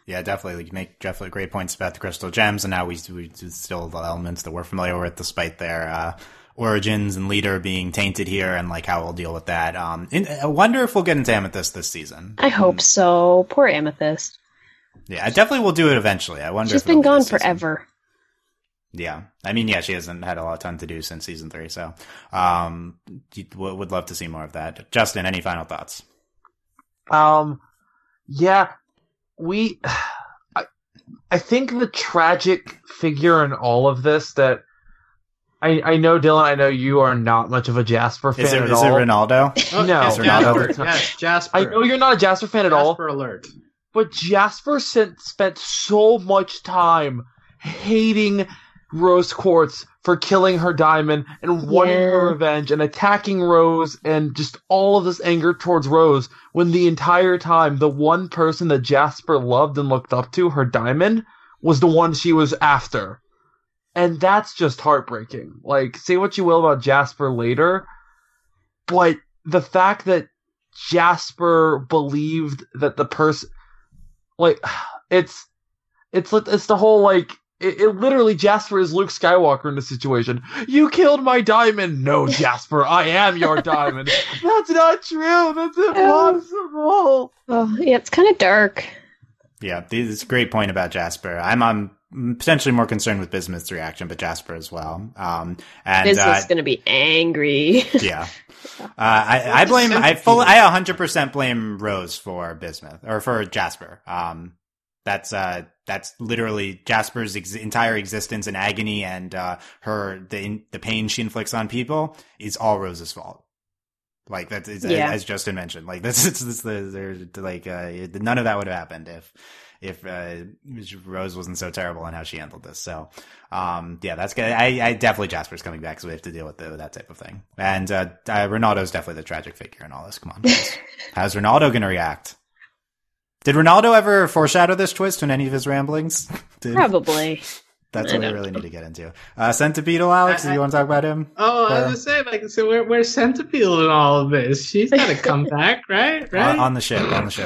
Speaker 1: Yeah, definitely. You make definitely great points about the crystal gems, and now we still the elements that we're familiar with, despite their origins and leader being tainted here, and like how we'll deal with that. I wonder if we'll get into Amethyst this season.
Speaker 3: I hope so. Poor Amethyst.
Speaker 1: Yeah, I definitely will do it eventually. I wonder.
Speaker 3: She's been gone forever.
Speaker 1: Yeah, I mean, she hasn't had a ton to do since season 3, so would love to see more of that. Justin, any final thoughts?
Speaker 2: Yeah, I think the tragic figure in all of this that I know, Dylan, I know you are not much of a Jasper fan at all.
Speaker 1: Is it Ronaldo?
Speaker 2: No.
Speaker 1: Is Ronaldo?
Speaker 4: Yes, Jasper.
Speaker 2: I know you're not a Jasper fan at all.
Speaker 4: Jasper alert.
Speaker 2: But Jasper spent so much time hating Rose Quartz for killing her diamond and wanting her revenge and attacking Rose, and just all of this anger towards Rose, when the entire time the one person that Jasper loved and looked up to, her diamond, was the one she was after. And that's just heartbreaking. Like, say what you will about Jasper later, but the fact that Jasper believed that the person, like, it's the whole, like, it literally, Jasper is Luke Skywalker in this situation. You killed my diamond. No, Jasper, I am your diamond. That's not true. That's impossible.
Speaker 3: Oh, yeah, it's kind of dark.
Speaker 1: Yeah, this is a great point about Jasper. I'm potentially more concerned with Bismuth's reaction, but Jasper as well. And
Speaker 3: Bismuth's going to be angry.
Speaker 1: Yeah. I 100% blame Rose for Bismuth, or for Jasper. That's literally Jasper's entire existence and agony, and the pain she inflicts on people is all Rose's fault. Like that's as Justin mentioned. Like none of that would have happened if Rose wasn't so terrible in how she handled this. So that's good. I definitely, Jasper's coming back, so we have to deal with that type of thing. And Ronaldo's definitely the tragic figure in all this. Come on, how's Ronaldo going to react? Did Ronaldo ever foreshadow this twist in any of his ramblings?
Speaker 3: Probably.
Speaker 1: That's what we really need to get into. Centipedal, Alex, do you want to talk about him?
Speaker 4: Oh, I was going to say, so where's Centipedal in all of this? She's got to come back, right?
Speaker 1: On the ship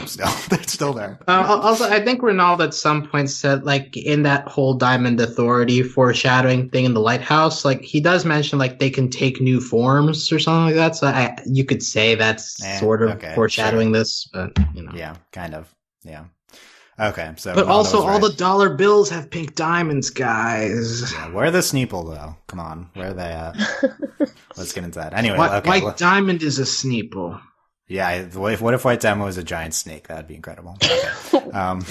Speaker 1: still. They're still there.
Speaker 4: Also, I think Ronaldo at some point said, like, in that whole Diamond Authority foreshadowing thing in the lighthouse, like, he does mention, like, they can take new forms or something like that. So you could say that's sort of foreshadowing this, but, you know.
Speaker 1: Yeah, kind of. Yeah. Okay, so
Speaker 4: but also all the dollar bills have pink diamonds, guys.
Speaker 1: Yeah, where are the Sneeple though? Come on, where are they at? Let's get into that. Anyway,
Speaker 4: White Diamond is a Sneeple.
Speaker 1: Yeah, what if White Diamond was a giant snake? That'd be incredible. Okay.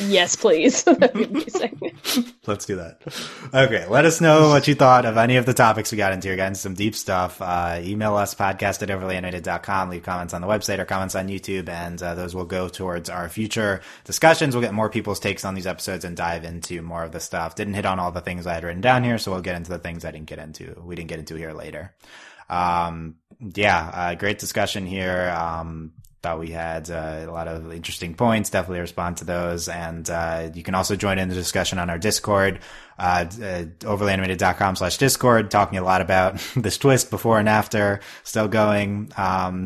Speaker 3: Yes, please. That'd be amazing.
Speaker 1: Let's do that. Okay, let us know what you thought of any of the topics we got into. We're getting some deep stuff. Email us, podcast@overlyanimated.com. Leave comments on the website or comments on YouTube, and those will go towards our future discussions. We'll get more people's takes on these episodes and dive into more of the stuff. Didn't hit on all the things I had written down here, so we'll get into the things we didn't get into here later. Great discussion here. Thought we had a lot of interesting points. Definitely respond to those. And you can also join in the discussion on our Discord, overlyanimated.com/Discord, talking a lot about this twist before and after, still going.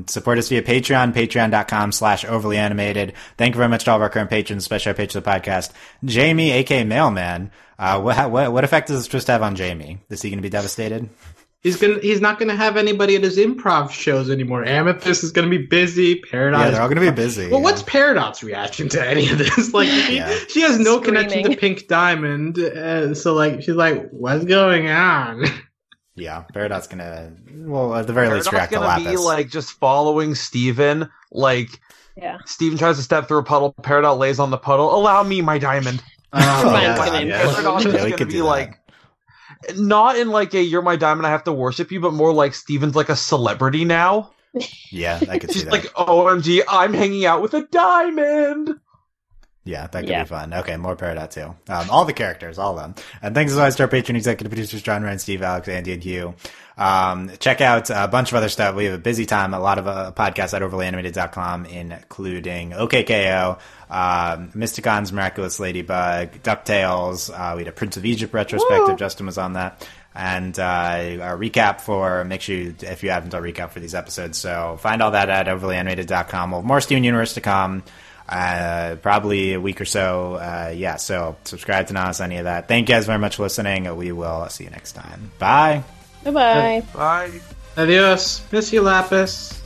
Speaker 1: Support us via Patreon, patreon.com/overlyanimated. Thank you very much to all of our current patrons, especially our patron of the podcast, Jamie, aka Mailman. What effect does this twist have on Jamie? Is he going to be devastated?
Speaker 4: He's not gonna have anybody at his improv shows anymore. Amethyst is gonna be busy. Paradox.
Speaker 1: Yeah, they're all gonna be busy.
Speaker 4: Well, what's Paradox's reaction to any of this? Like, she has no connection to Pink Diamond, so like she's like, "What's going on?"
Speaker 1: Yeah, Paradox gonna, well, at the very least, react to Lapis.
Speaker 2: Gonna be like just following Steven. Like, Steven tries to step through a puddle. Paradox lays on the puddle. Allow me my diamond. Paradox is gonna be like. Not in like a "you're my diamond, I have to worship you," but more like Steven's like a celebrity now.
Speaker 1: Yeah, I could see that.
Speaker 2: She's like, "OMG, I'm hanging out with a diamond."
Speaker 1: Yeah, that could be fun. Okay, more Peridot too. All the characters, all of them. And thanks as always to our patron executive producers, John Ryan, Steve, Alex, Andy, and Hugh. Check out a bunch of other stuff. We have a busy time, a lot of podcasts at overlyanimated.com, including OKKO, Mysticon's Miraculous Ladybug, DuckTales. We had a Prince of Egypt retrospective. Woo! Justin was on that. And our recap make sure if you haven't, our recap for these episodes. So find all that at overlyanimated.com. We'll have more Steven Universe to come. Probably a week or so. So subscribe to not miss any of that. Thank you guys very much for listening. We will see you next time. Bye.
Speaker 3: Bye-bye.
Speaker 2: Bye.
Speaker 4: Adios. Miss you, Lapis.